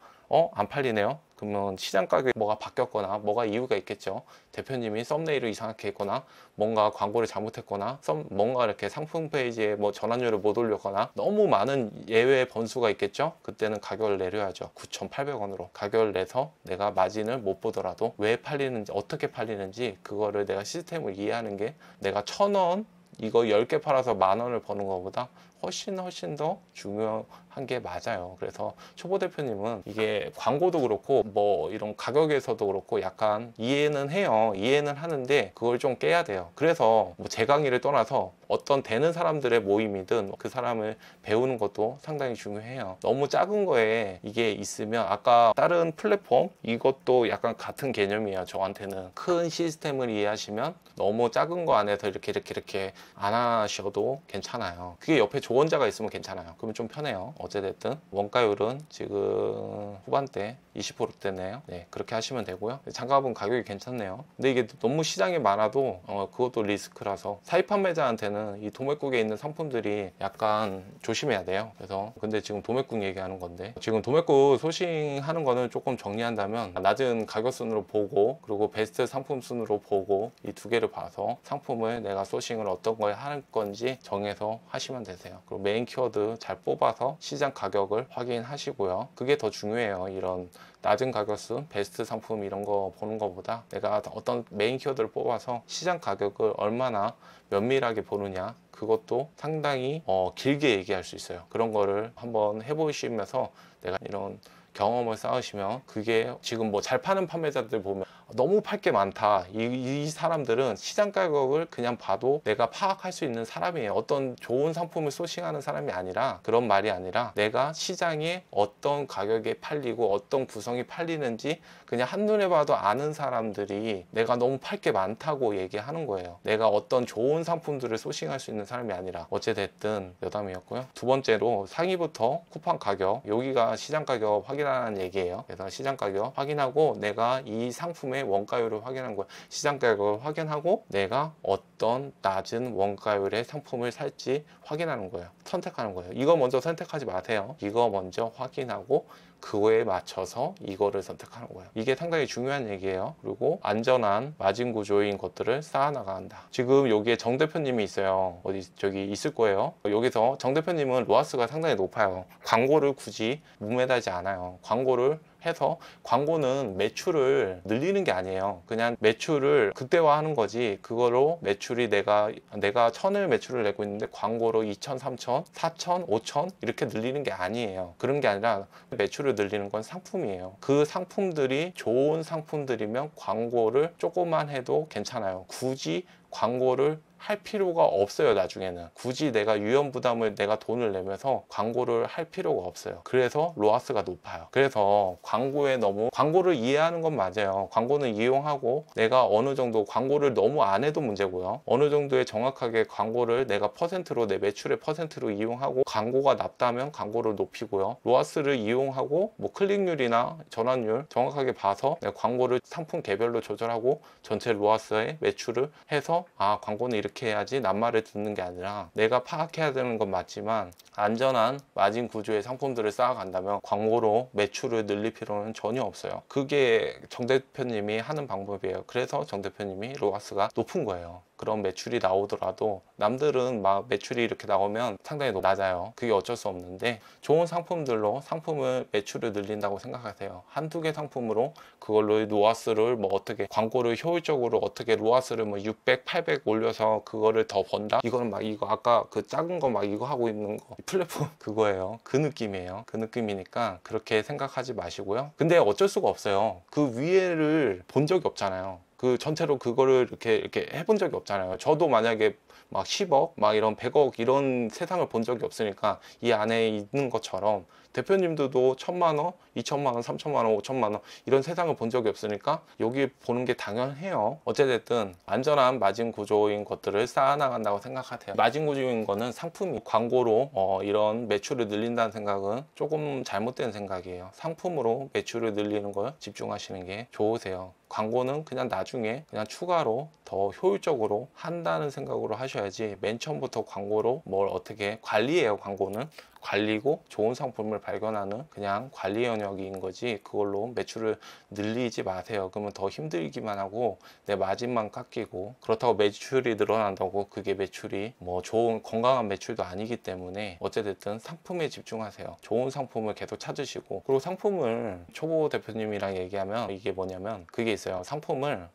안 팔리네요. 그러면 시장 가격이 뭐가 바뀌었거나 뭐가 이유가 있겠죠. 대표님이 썸네일을 이상하게 했거나, 뭔가 광고를 잘못했거나, 뭔가 이렇게 상품 페이지에 뭐 전환율을 못 올렸거나, 너무 많은 예외 번수가 있겠죠. 그때는 가격을 내려야죠. 9,800원으로 가격을 내서 내가 마진을 못 보더라도 왜 팔리는지, 어떻게 팔리는지 그거를 내가 시스템을 이해하는 게, 내가 1,000원 이거 10개 팔아서 10,000원을 버는 것보다 훨씬 더 중요한 게 맞아요. 그래서 초보 대표님은 이게 광고도 그렇고 뭐 이런 가격에서도 그렇고 약간 이해는 해요. 이해는 하는데 그걸 좀 깨야 돼요. 그래서 뭐 제 강의를 떠나서 어떤 되는 사람들의 모임이든 그 사람을 배우는 것도 상당히 중요해요. 너무 작은 거에 이게 있으면 아까 다른 플랫폼 이것도 약간 같은 개념이에요. 저한테는 큰 시스템을 이해하시면 너무 작은 거 안에서 이렇게 안 하셔도 괜찮아요. 그게 옆에 조언자가 있으면 괜찮아요. 그러면 좀 편해요. 어찌됐든 원가율은 지금 후반대 20%대네요. 네, 그렇게 하시면 되고요. 장갑은 가격이 괜찮네요. 근데 이게 너무 시장이 많아도 그것도 리스크라서 사입 판매자한테는 이 도매국에 있는 상품들이 약간 조심해야 돼요. 그래서 근데 지금 도매국 얘기하는 건데 지금 도매국 소싱하는 거는 조금 정리한다면 낮은 가격 순으로 보고 그리고 베스트 상품 순으로 보고 이 두 개를 봐서 상품을 내가 소싱을 어떤 거에 할 건지 정해서 하시면 되세요. 그리고 메인 키워드 잘 뽑아서 시장 가격을 확인하시고요. 그게 더 중요해요. 이런 낮은 가격순, 베스트 상품 이런 거 보는 것보다 내가 어떤 메인 키워드를 뽑아서 시장 가격을 얼마나 면밀하게 보느냐 그것도 상당히 길게 얘기할 수 있어요. 그런 거를 한번 해보시면서 내가 이런 경험을 쌓으시면 그게 지금 뭐 잘 파는 판매자들 보면 너무 팔 게 많다. 이 사람들은 시장 가격을 그냥 봐도 내가 파악할 수 있는 사람이에요. 어떤 좋은 상품을 소싱하는 사람이 아니라 그런 말이 아니라 내가 시장에 어떤 가격에 팔리고 어떤 구성이 팔리는지 그냥 한눈에 봐도 아는 사람들이 내가 너무 팔 게 많다고 얘기하는 거예요. 내가 어떤 좋은 상품들을 소싱할 수 있는 사람이 아니라 어찌됐든 여담이었고요. 두 번째로 상위부터 쿠팡 가격 여기가 시장 가격 확인하는 얘기예요. 그래서 시장 가격 확인하고 내가 이 상품의 원가율을 확인한 거예요. 시장 가격을 확인하고 내가 어떤 낮은 원가율의 상품을 살지 확인하는 거예요. 선택하는 거예요. 이거 먼저 선택하지 마세요. 이거 먼저 확인하고 그거에 맞춰서 이거를 선택하는 거예요. 이게 상당히 중요한 얘기예요. 그리고 안전한 마진 구조인 것들을 쌓아나간다. 지금 여기에 정 대표님이 있어요. 어디 저기 있을 거예요. 여기서 정 대표님은 로아스가 상당히 높아요. 광고를 굳이 목매달지 않아요. 광고를 해서 광고는 매출을 늘리는 게 아니에요. 그냥 매출을 극대화하는 거지. 그거로 매출이 내가 1000을 매출을 내고 있는데 광고로 2000, 3000, 4000, 5000 이렇게 늘리는 게 아니에요. 그런 게 아니라 매출을 늘리는 건 상품이에요. 그 상품들이 좋은 상품들이면 광고를 조금만 해도 괜찮아요. 굳이 광고를 할 필요가 없어요. 나중에는 굳이 내가 유연 부담을 내가 돈을 내면서 광고를 할 필요가 없어요. 그래서 로아스가 높아요. 그래서 광고를 이해하는 건 맞아요. 광고는 이용하고 내가 어느 정도 광고를 너무 안 해도 문제고요. 어느 정도의 정확하게 광고를 내가 퍼센트로 내 매출의 퍼센트로 이용하고 광고가 낮다면 광고를 높이고요. 로아스를 이용하고 뭐 클릭률이나 전환율 정확하게 봐서 내가 광고를 상품 개별로 조절하고 전체 로아스의 매출을 해서 광고는 이렇게 해야지 낱말을 듣는 게 아니라 내가 파악해야 되는 건 맞지만 안전한 마진 구조의 상품들을 쌓아간다면 광고로 매출을 늘릴 필요는 전혀 없어요. 그게 정 대표님이 하는 방법이에요. 그래서 정 대표님이 로아스가 높은 거예요. 그런 매출이 나오더라도 남들은 막 매출이 이렇게 나오면 상당히 낮아요. 그게 어쩔 수 없는데 좋은 상품들로 상품을 매출을 늘린다고 생각하세요. 한두 개 상품으로 그걸로 로아스를 뭐 어떻게 광고를 효율적으로 어떻게 로아스를 뭐 600, 800 올려서 그거를 더 번다? 이거는 막 이거 아까 그 작은 거 막 이거 하고 있는 거 플랫폼 그거예요. 그 느낌이에요. 그 느낌이니까 그렇게 생각하지 마시고요. 근데 어쩔 수가 없어요. 그 위에를 본 적이 없잖아요. 그 전체로 그거를 이렇게 해본 적이 없잖아요. 저도 만약에 막 10억, 막 이런 100억 이런 세상을 본 적이 없으니까 이 안에 있는 것처럼 대표님들도 1000만 원, 2000만 원, 3000만 원, 5000만 원 이런 세상을 본 적이 없으니까 여기 보는 게 당연해요. 어찌됐든 안전한 마진 구조인 것들을 쌓아나간다고 생각하세요. 마진 구조인 거는 상품이 광고로 이런 매출을 늘린다는 생각은 조금 잘못된 생각이에요. 상품으로 매출을 늘리는 걸 집중하시는 게 좋으세요. 광고는 그냥 나중에 그냥 추가로 더 효율적으로 한다는 생각으로 하셔야지 맨 처음부터 광고로 뭘 어떻게 관리해요. 광고는 관리고 좋은 상품을 발견하는 그냥 관리 영역인 거지, 그걸로 매출을 늘리지 마세요. 그러면 더 힘들기만 하고 내 마진만 깎이고, 그렇다고 매출이 늘어난다고 그게 매출이 뭐 좋은 건강한 매출도 아니기 때문에 어찌됐든 상품에 집중하세요. 좋은 상품을 계속 찾으시고, 그리고 상품을 초보 대표님이랑 얘기하면 이게 뭐냐면 그게 있어요. 상품을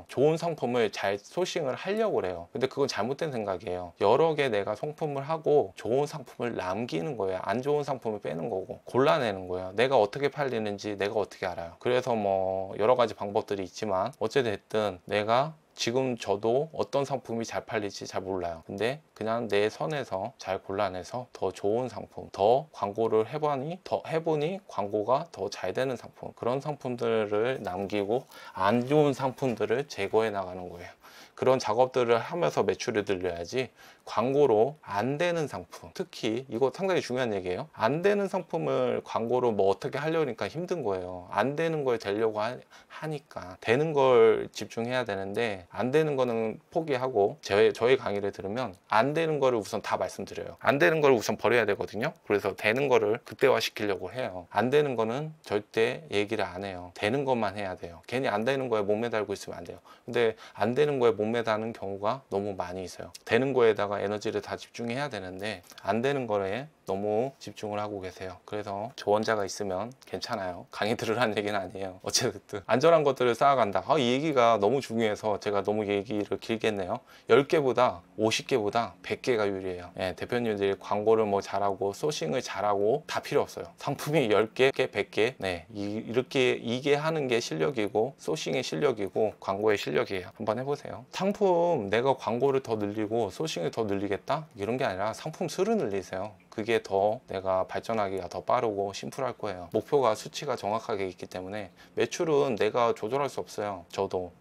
좋은 상품을 잘 소싱을 하려고 그래요. 근데 그건 잘못된 생각이에요. 여러 개 내가 상품을 하고 좋은 상품을 남기는 거예요. 안 좋은 상품을 빼는 거고 골라내는 거예요. 내가 어떻게 팔리는지 내가 어떻게 알아요. 그래서 뭐 여러 가지 방법들이 있지만 어찌됐든 내가 지금 저도 어떤 상품이 잘 팔릴지 잘 몰라요. 근데 그냥 내 선에서 잘 골라내서 더 좋은 상품, 더 광고를 해보니 광고가 더 잘 되는 상품, 그런 상품들을 남기고 안 좋은 상품들을 제거해 나가는 거예요. 그런 작업들을 하면서 매출을 늘려야지, 광고로 안 되는 상품, 특히 이거 상당히 중요한 얘기예요. 안 되는 상품을 광고로 뭐 어떻게 하려니까 힘든 거예요. 안 되는 걸 되려고 하니까 되는 걸 집중해야 되는데, 안 되는 거는 포기하고 저희 강의를 들으면 안 되는 거를 우선 다 말씀드려요. 안 되는 거를 우선 버려야 되거든요. 그래서 되는 거를 극대화 시키려고 해요. 안 되는 거는 절대 얘기를 안 해요. 되는 것만 해야 돼요. 괜히 안 되는 거에 목매달고 있으면 안 돼요. 근데 안 되는 거에 목매다는 경우가 너무 많이 있어요. 되는 거에다가 에너지를 다 집중해야 되는데 안 되는 거에 너무 집중을 하고 계세요. 그래서 조언자가 있으면 괜찮아요. 강의 들으라는 얘기는 아니에요. 어쨌든 안전한 것들을 쌓아간다. 이 얘기가 너무 중요해서 제가 너무 얘기를 길게 했네요. 10개보다 50개보다 100개가 유리해요. 예, 대표님들이 광고를 뭐 잘하고 소싱을 잘하고 다 필요 없어요. 상품이 10개, 100개, 네, 이게 하는 게 실력이고 소싱의 실력이고 광고의 실력이에요. 한번 해보세요. 상품 내가 광고를 더 늘리고 소싱을 더 늘리겠다? 이런 게 아니라 상품 수를 늘리세요. 그게 더 내가 발전하기가 더 빠르고 심플할 거예요. 목표가 수치가 정확하게 있기 때문에 매출은 내가 조절할 수 없어요. 저도.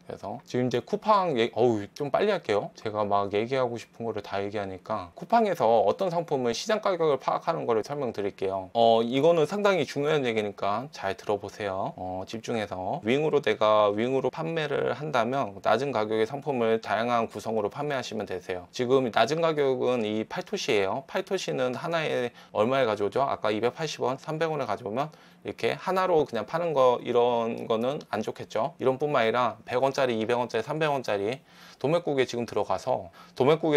그래서 지금 이제 쿠팡 좀 빨리 할게요. 제가 막 얘기하고 싶은 거를 다 얘기하니까, 쿠팡에서 어떤 상품은 시장 가격을 파악하는 거를 설명드릴게요. 이거는 상당히 중요한 얘기니까 잘 들어보세요. 집중해서 내가 윙으로 판매를 한다면 낮은 가격의 상품을 다양한 구성으로 판매하시면 되세요. 지금 낮은 가격은 이 팔토시예요. 팔토시는 하나에 얼마에 가져오죠? 아까 280원, 300원에 가져오면 이렇게 하나로 그냥 파는 거, 이런 거는 안 좋겠죠. 이런 뿐만 아니라 100원짜리, 200원짜리, 300원짜리 도매국에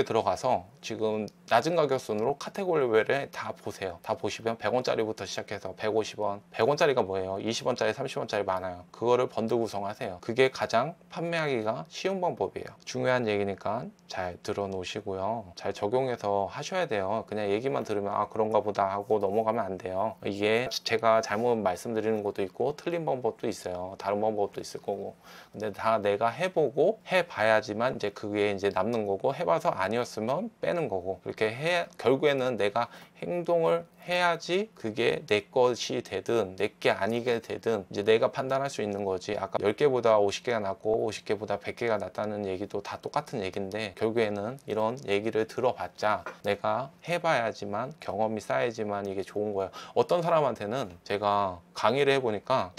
들어가서 지금 낮은 가격 순으로 카테고리별에 다 보세요. 다 보시면 100원짜리부터 시작해서 150원, 100원짜리가 뭐예요? 20원짜리, 30원짜리 많아요. 그거를 번들 구성하세요. 그게 가장 판매하기가 쉬운 방법이에요. 중요한 얘기니까 잘 들어놓으시고요. 잘 적용해서 하셔야 돼요. 그냥 얘기만 들으면 그런가 보다 하고 넘어가면 안 돼요. 이게 제가 잘못 말씀드리는 것도 있고 틀린 방법도 있어요. 다른 방법도 있을 거고. 근데 다 내가 해보고 해봐야지만 이제 그게 이제 남는 거고, 해봐서 아니었으면 빼는 거고, 그렇게 결국에는 내가 행동을 해야지 그게 내 것이 되든 내 게 아니게 되든 이제 내가 판단할 수 있는 거지. 아까 10개보다 50개가 낫고 50개보다 100개가 낫다는 얘기도 다 똑같은 얘기인데, 결국에는 이런 얘기를 들어봤자 내가 해봐야지만 경험이 쌓여야지만 이게 좋은 거예요. 어떤 사람한테는 제가 강의를 해보니까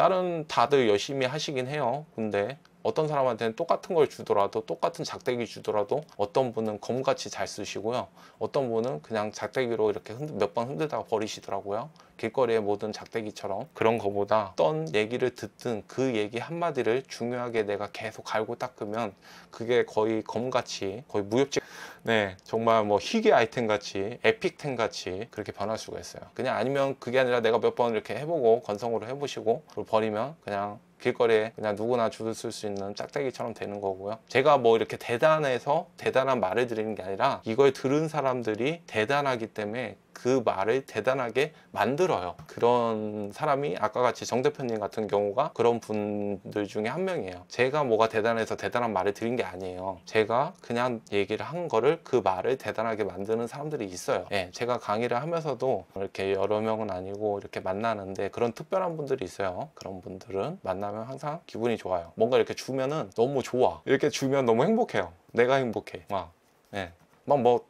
다들 열심히 하시긴 해요. 근데 어떤 사람한테는 똑같은 걸 주더라도, 똑같은 작대기 주더라도 어떤 분은 검같이 잘 쓰시고요. 어떤 분은 그냥 작대기로 이렇게 몇 번 흔들다가 버리시더라고요. 길거리의 모든 작대기처럼. 그런 거보다 어떤 얘기를 듣든 그 얘기 한마디를 중요하게 내가 계속 갈고 닦으면 그게 거의 검같이, 거의 무협지, 네, 정말 뭐 희귀 아이템 같이, 에픽템 같이 그렇게 변할 수가 있어요. 그냥 아니면 그게 아니라 내가 몇 번 이렇게 해보고 건성으로 해보시고 그걸 버리면 그냥 길거리에 그냥 누구나 줄을 쓸 수 있는 짝대기처럼 되는 거고요. 제가 뭐 이렇게 대단해서 대단한 말을 드리는 게 아니라 이걸 들은 사람들이 대단하기 때문에 그 말을 대단하게 만들어요. 그런 사람이 아까 같이 정 대표님 같은 경우가 그런 분들 중에 한 명이에요. 제가 뭐가 대단해서 대단한 말을 드린 게 아니에요. 제가 그냥 얘기를 한 거를 그 말을 대단하게 만드는 사람들이 있어요. 네, 제가 강의를 하면서도 이렇게 여러 명은 아니고 이렇게 만나는데 그런 특별한 분들이 있어요. 그런 분들은 만나면 항상 기분이 좋아요. 뭔가 이렇게 주면은 너무 좋아. 이렇게 주면 너무 행복해요. 내가 행복해. 네.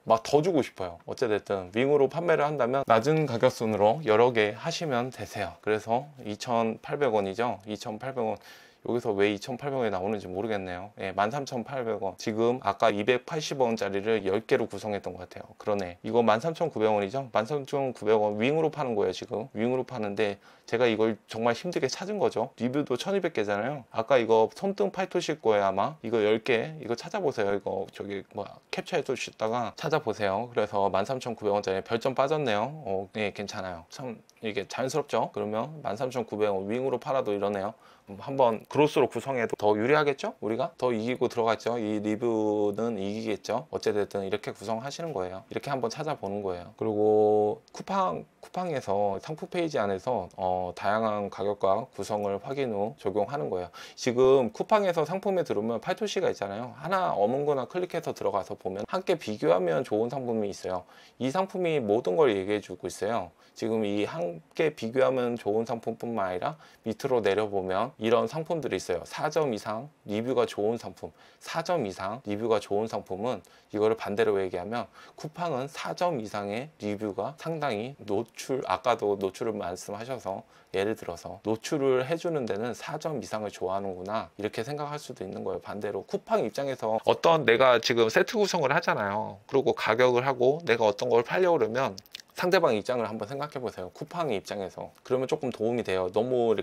막 더 주고 싶어요. 어찌됐든 윙으로 판매를 한다면 낮은 가격순으로 여러 개 하시면 되세요. 그래서 2,800원이죠. 2,800원 여기서 왜 2,800원이 나오는지 모르겠네요. 예, 13,800원. 지금 아까 280원짜리를 10개로 구성했던 것 같아요. 그러네. 이거 13,900원이죠? 13,900원 윙으로 파는 거예요, 지금. 윙으로 파는데 제가 이걸 정말 힘들게 찾은 거죠. 리뷰도 1200개잖아요. 아까 이거 손등 팔토실 거예요, 아마. 이거 10개. 이거 찾아보세요. 이거 저기 캡처해 두시다가 찾아보세요. 그래서 13,900원짜리 별점 빠졌네요. 네, 괜찮아요. 참 이게 자연스럽죠? 그러면 13,900원 윙으로 팔아도 이러네요. 한번 그로스로 구성해도 더 유리하겠죠? 우리가 더 이기고 들어갔죠. 이 리뷰는 이기겠죠. 어찌됐든 이렇게 구성하시는 거예요. 이렇게 한번 찾아보는 거예요. 그리고 쿠팡에서 상품 페이지 안에서 다양한 가격과 구성을 확인 후 적용하는 거예요. 지금 쿠팡에서 상품에 들어오면 팔토시가 있잖아요. 하나 어문거나 클릭해서 들어가서 보면 함께 비교하면 좋은 상품이 있어요. 이 상품이 모든 걸 얘기해 주고 있어요. 지금 이 함께 비교하면 좋은 상품뿐만 아니라 밑으로 내려보면 이런 상품들이 있어요. 4점 이상 리뷰가 좋은 상품, 4점 이상 리뷰가 좋은 상품은 이거를 반대로 얘기하면 쿠팡은 4점 이상의 리뷰가 상당히 아까도 노출을 말씀하셔서 예를 들어서 노출을 해주는 데는 4점 이상을 좋아하는구나 이렇게 생각할 수도 있는 거예요. 반대로 쿠팡 입장에서 어떤 내가 지금 세트 구성을 하잖아요. 그리고 가격을 하고 내가 어떤 걸 팔려고 그러면 상대방 입장을 한번 생각해 보세요. 쿠팡의 입장에서. 그러면 조금 도움이 돼요. 너무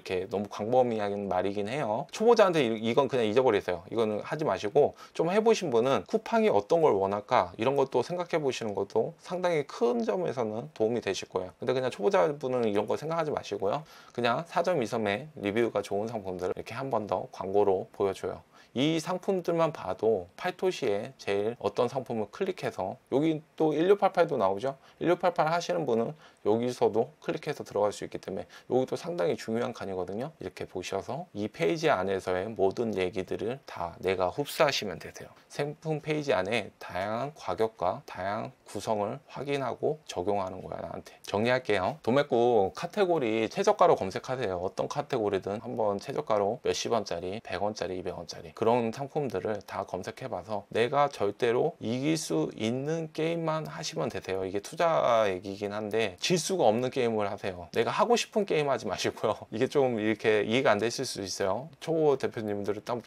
광범위한 말이긴 해요. 초보자한테 이건 그냥 잊어버리세요. 이거는 하지 마시고 좀 해보신 분은 쿠팡이 어떤 걸 원할까 이런 것도 생각해 보시는 것도 상당히 큰 점에서는 도움이 되실 거예요. 근데 그냥 초보자분은 이런 거 생각하지 마시고요. 그냥 4점 이상의 리뷰가 좋은 상품들을 이렇게 한 번 더 광고로 보여줘요. 이 상품들만 봐도 팔토시에 제일 어떤 상품을 클릭해서 여기 또 1688도 나오죠. 1688 하시는 분은 여기서도 클릭해서 들어갈 수 있기 때문에 여기도 상당히 중요한 칸이거든요. 이렇게 보셔서 이 페이지 안에서의 모든 얘기들을 다 내가 흡수하시면 되세요. 상품 페이지 안에 다양한 가격과 다양한 구성을 확인하고 적용하는 거야 나한테. 정리할게요. 도매국 카테고리 최저가로 검색하세요. 어떤 카테고리든 한번 최저가로 몇십 원짜리, 100원짜리, 200원짜리 그런 상품들을 다 검색해봐서 내가 절대로 이길 수 있는 게임만 하시면 되세요. 이게 투자 얘기긴 한데 질 수가 없는 게임을 하세요. 내가 하고 싶은 게임 하지 마시고요. 이게 좀 이렇게 이해가 안 되실 수 있어요. 초보 대표님들을 딱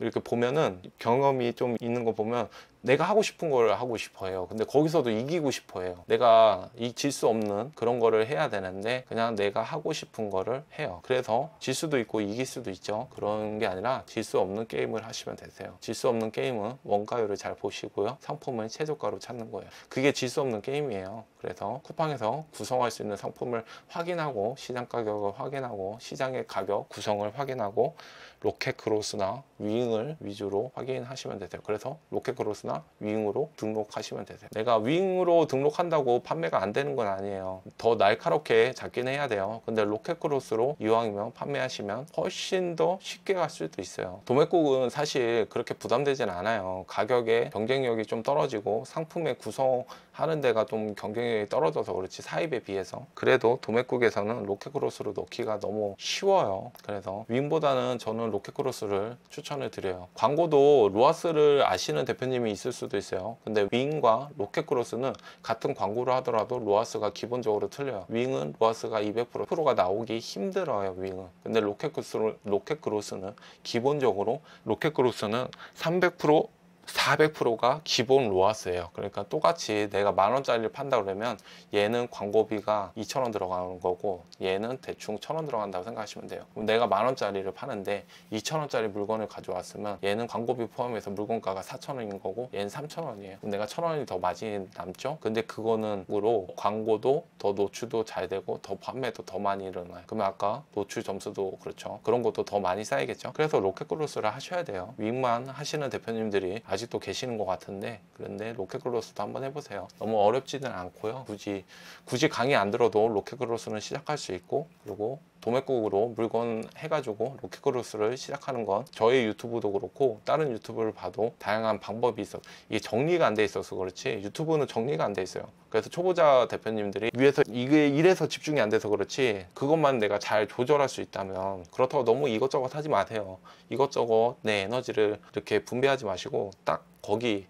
이렇게 보면은 경험이 좀 있는 거 보면 내가 하고 싶은 걸 하고 싶어 해요. 근데 거기서도 이기고 싶어 해요. 내가 질 수 없는 그런 거를 해야 되는데 그냥 내가 하고 싶은 거를 해요. 그래서 질 수도 있고 이길 수도 있죠. 그런 게 아니라 질 수 없는 게임을 하시면 되세요. 질 수 없는 게임은 원가율을 잘 보시고요. 상품을 최저가로 찾는 거예요. 그게 질 수 없는 게임이에요. 그래서 쿠팡에서 구성할 수 있는 상품을 확인하고 시장 가격을 확인하고 시장의 가격 구성을 확인하고 로켓크로스나 윙을 위주로 확인하시면 되세요. 그래서 로켓크로스나 윙으로 등록하시면 되세요. 내가 윙으로 등록한다고 판매가 안 되는 건 아니에요. 더 날카롭게 잡긴 해야 돼요. 근데 로켓크로스로 이왕이면 판매하시면 훨씬 더 쉽게 갈 수도 있어요. 도매국은 사실 그렇게 부담되진 않아요. 가격에 경쟁력이 좀 떨어지고 상품의 구성하는 데가 좀 경쟁력이 떨어져서 그렇지 사입에 비해서. 그래도 도매국에서는 로켓크로스로 넣기가 너무 쉬워요. 그래서 윙보다는 저는 로켓크로스를 추천을 드려요. 광고도 로아스를 아시는 대표님이 있을 수도 있어요. 근데 윙과 로켓크로스는 같은 광고를 하더라도 로아스가 기본적으로 틀려요. 윙은 로아스가 200%가 나오기 힘들어요. 윙은. 근데 로켓크로스는 기본적으로 로켓크로스는 300% 400%가 기본 로아스예요. 그러니까 똑같이 내가 10,000원짜리를 판다 그러면 얘는 광고비가 2,000원 들어가는 거고 얘는 대충 1,000원 들어간다고 생각하시면 돼요. 그럼 내가 10,000원짜리를 파는데 2,000원짜리 물건을 가져왔으면 얘는 광고비 포함해서 물건가가 4,000원인 거고 얘는 3,000원이에요. 그럼 내가 1,000원이 더 마진이 남죠? 근데 그거는 으로 광고도 더 노출도 잘 되고 더 판매도 더 많이 일어나요. 그러면 아까 노출 점수도 그렇죠. 그런 것도 더 많이 쌓이겠죠. 그래서 로켓크로스를 하셔야 돼요. 윙만 하시는 대표님들이 아직도 계시는 것 같은데 그런데 로켓크로스도 한번 해보세요. 너무 어렵지는 않고요. 굳이 강의 안 들어도 로켓크로스는 시작할 수 있고 그리고 도매국으로 물건 해가지고 로켓크로스를 시작하는 건 저희 유튜브도 그렇고 다른 유튜브를 봐도 다양한 방법이 있어. 이게 정리가 안 돼 있어서 그렇지 유튜브는 정리가 안 돼 있어요. 그래서 초보자 대표님들이 위에서 이게 이래서 집중이 안 돼서 그렇지 그것만 내가 잘 조절할 수 있다면 그렇다고 너무 이것저것 하지 마세요. 이것저것 내 에너지를 이렇게 분배하지 마시고 딱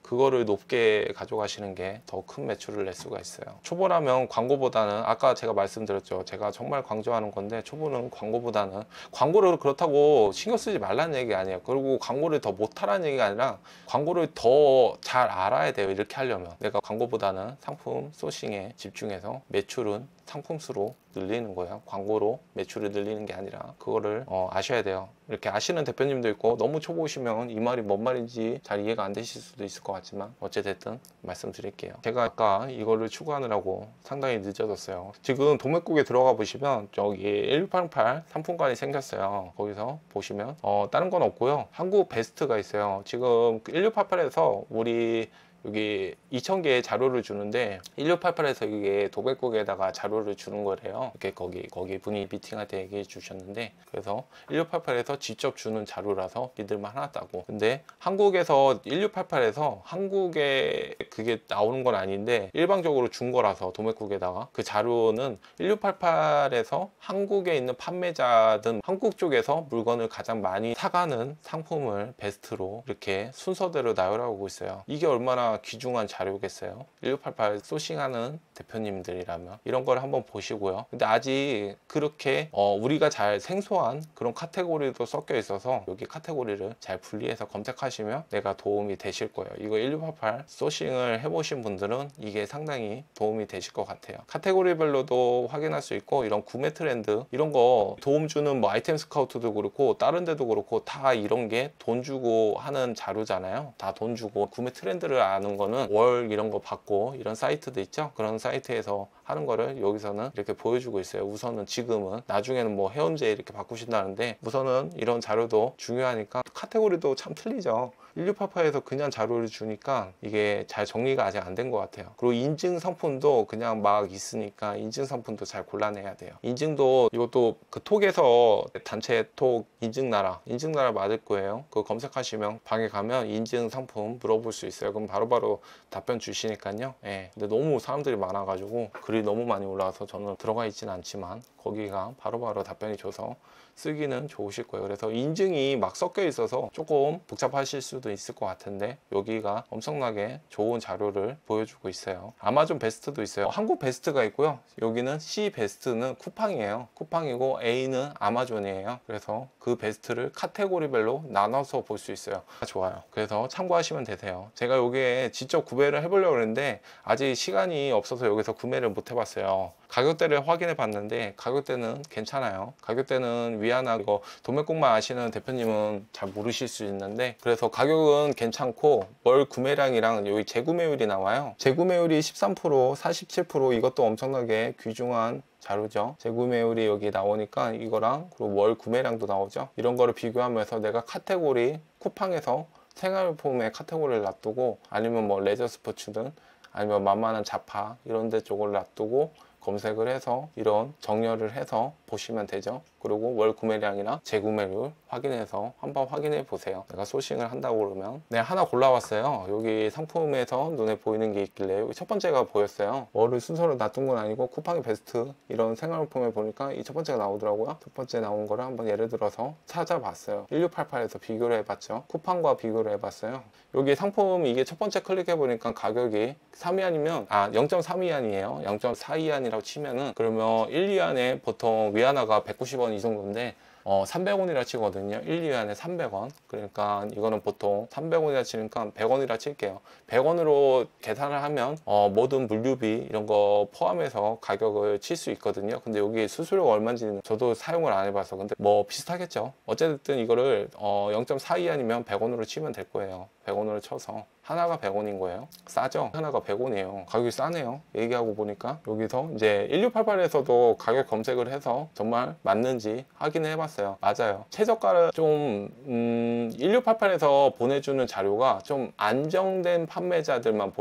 그거를 높게 가져가시는 게 더 큰 매출을 낼 수가 있어요. 초보라면 광고보다는 아까 제가 말씀드렸죠. 제가 정말 강조하는 건데 초보는 광고보다는 광고를 그렇다고 신경 쓰지 말라는 얘기 아니에요. 그리고 광고를 더 못하라는 얘기가 아니라 광고를 더 잘 알아야 돼요. 이렇게 하려면 내가 광고보다는 상품 소싱에 집중해서 매출은 상품 수로 늘리는 거예요. 광고로 매출을 늘리는 게 아니라 그거를 아셔야 돼요. 이렇게 아시는 대표님도 있고 너무 초보시면 이 말이 뭔 말인지 잘 이해가 안 되실 수도 있을 것 같지만 어찌됐든 말씀드릴게요. 제가 아까 이거를 추구하느라고 상당히 늦어졌어요. 지금 도매국에 들어가 보시면 여기 1688 상품관이 생겼어요. 거기서 보시면 다른 건 없고요. 한국 베스트가 있어요. 지금 1688에서 우리 여기 2000개의 자료를 주는데 1688에서 이게 도배국에다가 자료를 주는 거래요. 이렇게 거기 분이 미팅할 때 얘기해 주셨는데 그래서 1688에서 직접 주는 자료라서 믿을만 하다고. 근데 한국에서 1688에서 한국에 그게 나오는 건 아닌데 일방적으로 준 거라서 도매국에다가 그 자료는 1688에서 한국에 있는 판매자든 한국 쪽에서 물건을 가장 많이 사가는 상품을 베스트로 이렇게 순서대로 나열하고 있어요. 이게 얼마나 귀중한 자료겠어요. 1688 소싱하는 대표님들이라면 이런 걸 한번 보시고요. 근데 아직 그렇게 우리가 잘 생소한 그런 카테고리도 섞여 있어서 여기 카테고리를 잘 분리해서 검색하시면 내가 도움이 되실 거예요. 이거 1688 소싱을 해보신 분들은 이게 상당히 도움이 되실 것 같아요. 카테고리별로도 확인할 수 있고 이런 구매 트렌드 이런 거 도움 주는 뭐 아이템 스카우트도 그렇고 다른 데도 그렇고 다 이런 게 돈 주고 하는 자료잖아요. 다 돈 주고 구매 트렌드를 아는 거는 월 이런 거 받고 이런 사이트도 있죠. 그런 사이트에서 하는 거를 여기서는 이렇게 보여주고 있어요. 우선은 지금은 나중에는 뭐 해운제 이렇게 바꾸신다는데 우선은 이런 자료도 중요하니까 카테고리도 참 틀리죠. 1688에서 그냥 자료를 주니까 이게 잘 정리가 아직 안 된 것 같아요. 그리고 인증 상품도 그냥 막 있으니까 인증 상품도 잘 골라내야 돼요. 인증도 이것도 그 톡에서 단체 톡 인증나라 맞을 거예요. 그거 검색하시면 방에 가면 인증 상품 물어볼 수 있어요. 그럼 바로바로 답변 주시니까요. 예. 근데 너무 사람들이 많아가지고 글이 너무 많이 올라와서 저는 들어가 있지는 않지만 거기가 바로바로 답변이 줘서 쓰기는 좋으실 거예요. 그래서 인증이 막 섞여 있어서 조금 복잡하실 수도 있을 것 같은데 여기가 엄청나게 좋은 자료를 보여주고 있어요. 아마존 베스트도 있어요. 한국 베스트가 있고요. 여기는 C 베스트는 쿠팡이에요. 쿠팡이고 A는 아마존이에요. 그래서 그 베스트를 카테고리별로 나눠서 볼 수 있어요. 좋아요. 그래서 참고하시면 되세요. 제가 여기에 직접 구매를 해보려고 했는데 아직 시간이 없어서 여기서 구매를 못 해봤어요. 가격대를 확인해 봤는데 가격대는 괜찮아요. 가격대는 위안하고 도매국만 아시는 대표님은 잘 모르실 수 있는데 그래서 가격은 괜찮고 월 구매량이랑 여기 재구매율이 나와요. 재구매율이 13%, 47% 이것도 엄청나게 귀중한 자료죠. 재구매율이 여기 나오니까 이거랑 그리고 월 구매량도 나오죠. 이런 거를 비교하면서 내가 카테고리 쿠팡에서 생활용품의 카테고리를 놔두고 아니면 뭐 레저 스포츠든 아니면 만만한 잡화 이런 데 쪽을 놔두고 검색을 해서 이런 정렬을 해서 보시면 되죠. 그리고 월 구매량이나 재구매율 확인해서 한번 확인해 보세요. 내가 소싱을 한다고 그러면 내가 하나 골라왔어요. 여기 상품에서 눈에 보이는 게 있길래 여기 첫 번째가 보였어요. 월을 순서로 놔둔 건 아니고 쿠팡이 베스트 이런 생활용품에 보니까 이 첫 번째가 나오더라고요. 첫 번째 나온 거를 한번 예를 들어서 찾아봤어요. 1688에서 비교를 해봤죠. 쿠팡과 비교를 해봤어요. 여기 상품 이게 첫 번째 클릭해 보니까 가격이 3위안이면 0.3위안이에요. 0.4위안이라고 치면은 그러면 1위안에 보통 위안화가 190원 이 정도인데 300원이라 치거든요. 1위안에 300원. 그러니까 이거는 보통 300원이라 치니까 100원이라 칠게요. 100원으로 계산을 하면 모든 물류비 이런 거 포함해서 가격을 칠 수 있거든요. 근데 여기 수수료가 얼마인지는 저도 사용을 안 해봐서 근데 뭐 비슷하겠죠. 어쨌든 이거를 0.4위안이면 100원으로 치면 될 거예요. 100원으로 쳐서 하나가 100원인 거예요. 싸죠? 하나가 100원이에요. 가격이 싸네요. 얘기하고 보니까 여기서 이제 1688에서도 가격 검색을 해서 정말 맞는지 확인을 해봤어요. 맞아요. 최저가를 좀 1688에서 보내주는 자료가 좀 안정된 판매자들만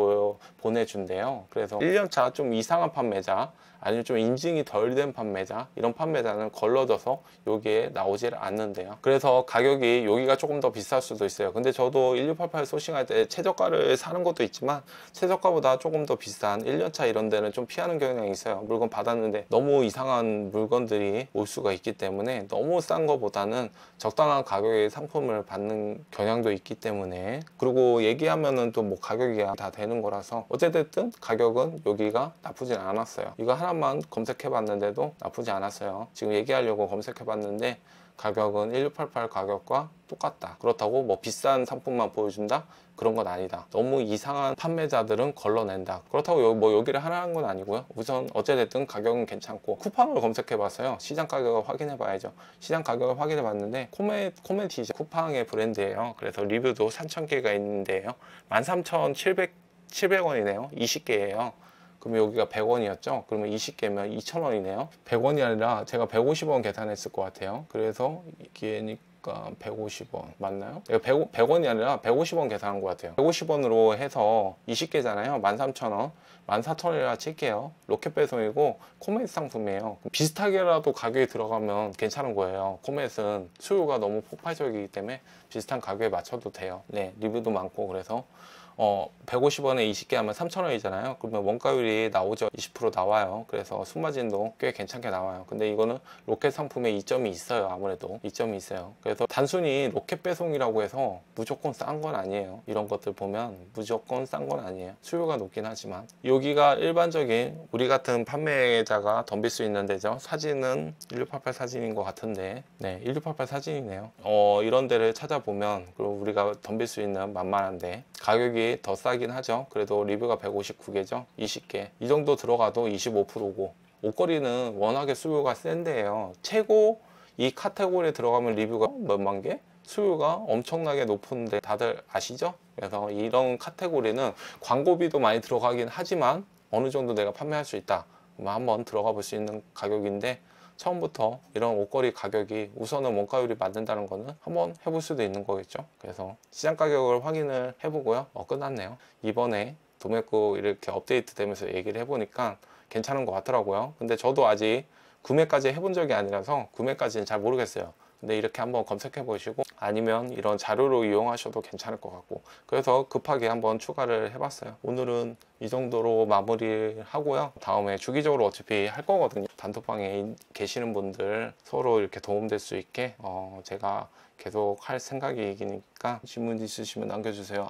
보내준대요. 그래서 1년차 좀 이상한 판매자 아니면 좀 인증이 덜 된 판매자, 이런 판매자는 걸러져서 여기에 나오질 않는데요. 그래서 가격이 여기가 조금 더 비쌀 수도 있어요. 근데 저도 1688 소싱할 때 최저가를 사는 것도 있지만 최저가보다 조금 더 비싼 1년차 이런 데는 좀 피하는 경향이 있어요. 물건 받았는데 너무 이상한 물건들이 올 수가 있기 때문에 너무 싼 거보다는 적당한 가격의 상품을 받는 경향도 있기 때문에, 그리고 얘기하면은 또 뭐 가격이 다 되는 거라서 어쨌든 가격은 여기가 나쁘진 않았어요. 이거 하나만 검색해 봤는데도 나쁘지 않았어요. 지금 얘기하려고 검색해 봤는데 가격은 1688 가격과 똑같다. 그렇다고 뭐 비싼 상품만 보여준다? 그런 건 아니다. 너무 이상한 판매자들은 걸러낸다. 그렇다고 뭐 여기를 하라는 건 아니고요. 우선 어찌됐든 가격은 괜찮고, 쿠팡을 검색해 봤어요. 시장 가격을 확인해 봐야죠. 시장 가격을 확인해 봤는데 코메디죠. 쿠팡의 브랜드예요. 그래서 리뷰도 3,000개가 있는데요. 13,700원이네요. 20개예요. 그럼 여기가 100원이었죠? 그러면 20개면 2,000원이네요. 100원이 아니라 제가 150원 계산했을 것 같아요. 그래서 이게니까 150원 맞나요? 내가 100원이 아니라 150원 계산한 것 같아요. 150원으로 해서 20개잖아요. 13,000원. 14,000원이라 칠게요. 로켓 배송이고 코멧 상품이에요. 비슷하게라도 가격이 들어가면 괜찮은 거예요. 코멧은 수요가 너무 폭발적이기 때문에 비슷한 가격에 맞춰도 돼요. 네, 리뷰도 많고. 그래서 150원에 20개 하면 3,000원이잖아요. 그러면 원가율이 나오죠. 20% 나와요. 그래서 순마진도 꽤 괜찮게 나와요. 근데 이거는 로켓 상품에 이점이 있어요. 아무래도 이점이 있어요. 그래서 단순히 로켓 배송이라고 해서 무조건 싼 건 아니에요. 이런 것들 보면 무조건 싼 건 아니에요. 수요가 높긴 하지만. 여기가 일반적인 우리 같은 판매자가 덤빌 수 있는 데죠. 사진은 1688 사진인 것 같은데, 네, 1688 사진이네요. 이런 데를 찾아보면, 그리고 우리가 덤빌 수 있는 만만한데 가격이 더 싸긴 하죠. 그래도 리뷰가 159개죠. 20개 이 정도 들어가도 25%고, 옷걸이는 워낙에 수요가 센데요. 최고 이 카테고리에 들어가면 리뷰가 몇만 개? 수요가 엄청나게 높은데 다들 아시죠? 그래서 이런 카테고리는 광고비도 많이 들어가긴 하지만 어느 정도 내가 판매할 수 있다, 한번 들어가 볼 수 있는 가격인데, 처음부터 이런 옷걸이 가격이 우선은 원가율이 맞는다는 거는 한번 해볼 수도 있는 거겠죠. 그래서 시장 가격을 확인을 해보고요. 끝났네요. 이번에 도매구 이렇게 업데이트 되면서 얘기를 해보니까 괜찮은 것 같더라고요. 근데 저도 아직 구매까지 해본 적이 아니라서 구매까지는 잘 모르겠어요. 근데 이렇게 한번 검색해 보시고 아니면 이런 자료로 이용하셔도 괜찮을 것 같고, 그래서 급하게 한번 추가를 해봤어요. 오늘은 이 정도로 마무리를 하고요. 다음에 주기적으로 어차피 할 거거든요. 단톡방에 계시는 분들 서로 이렇게 도움될 수 있게 제가 계속 할 생각이니까 질문 있으시면 남겨주세요.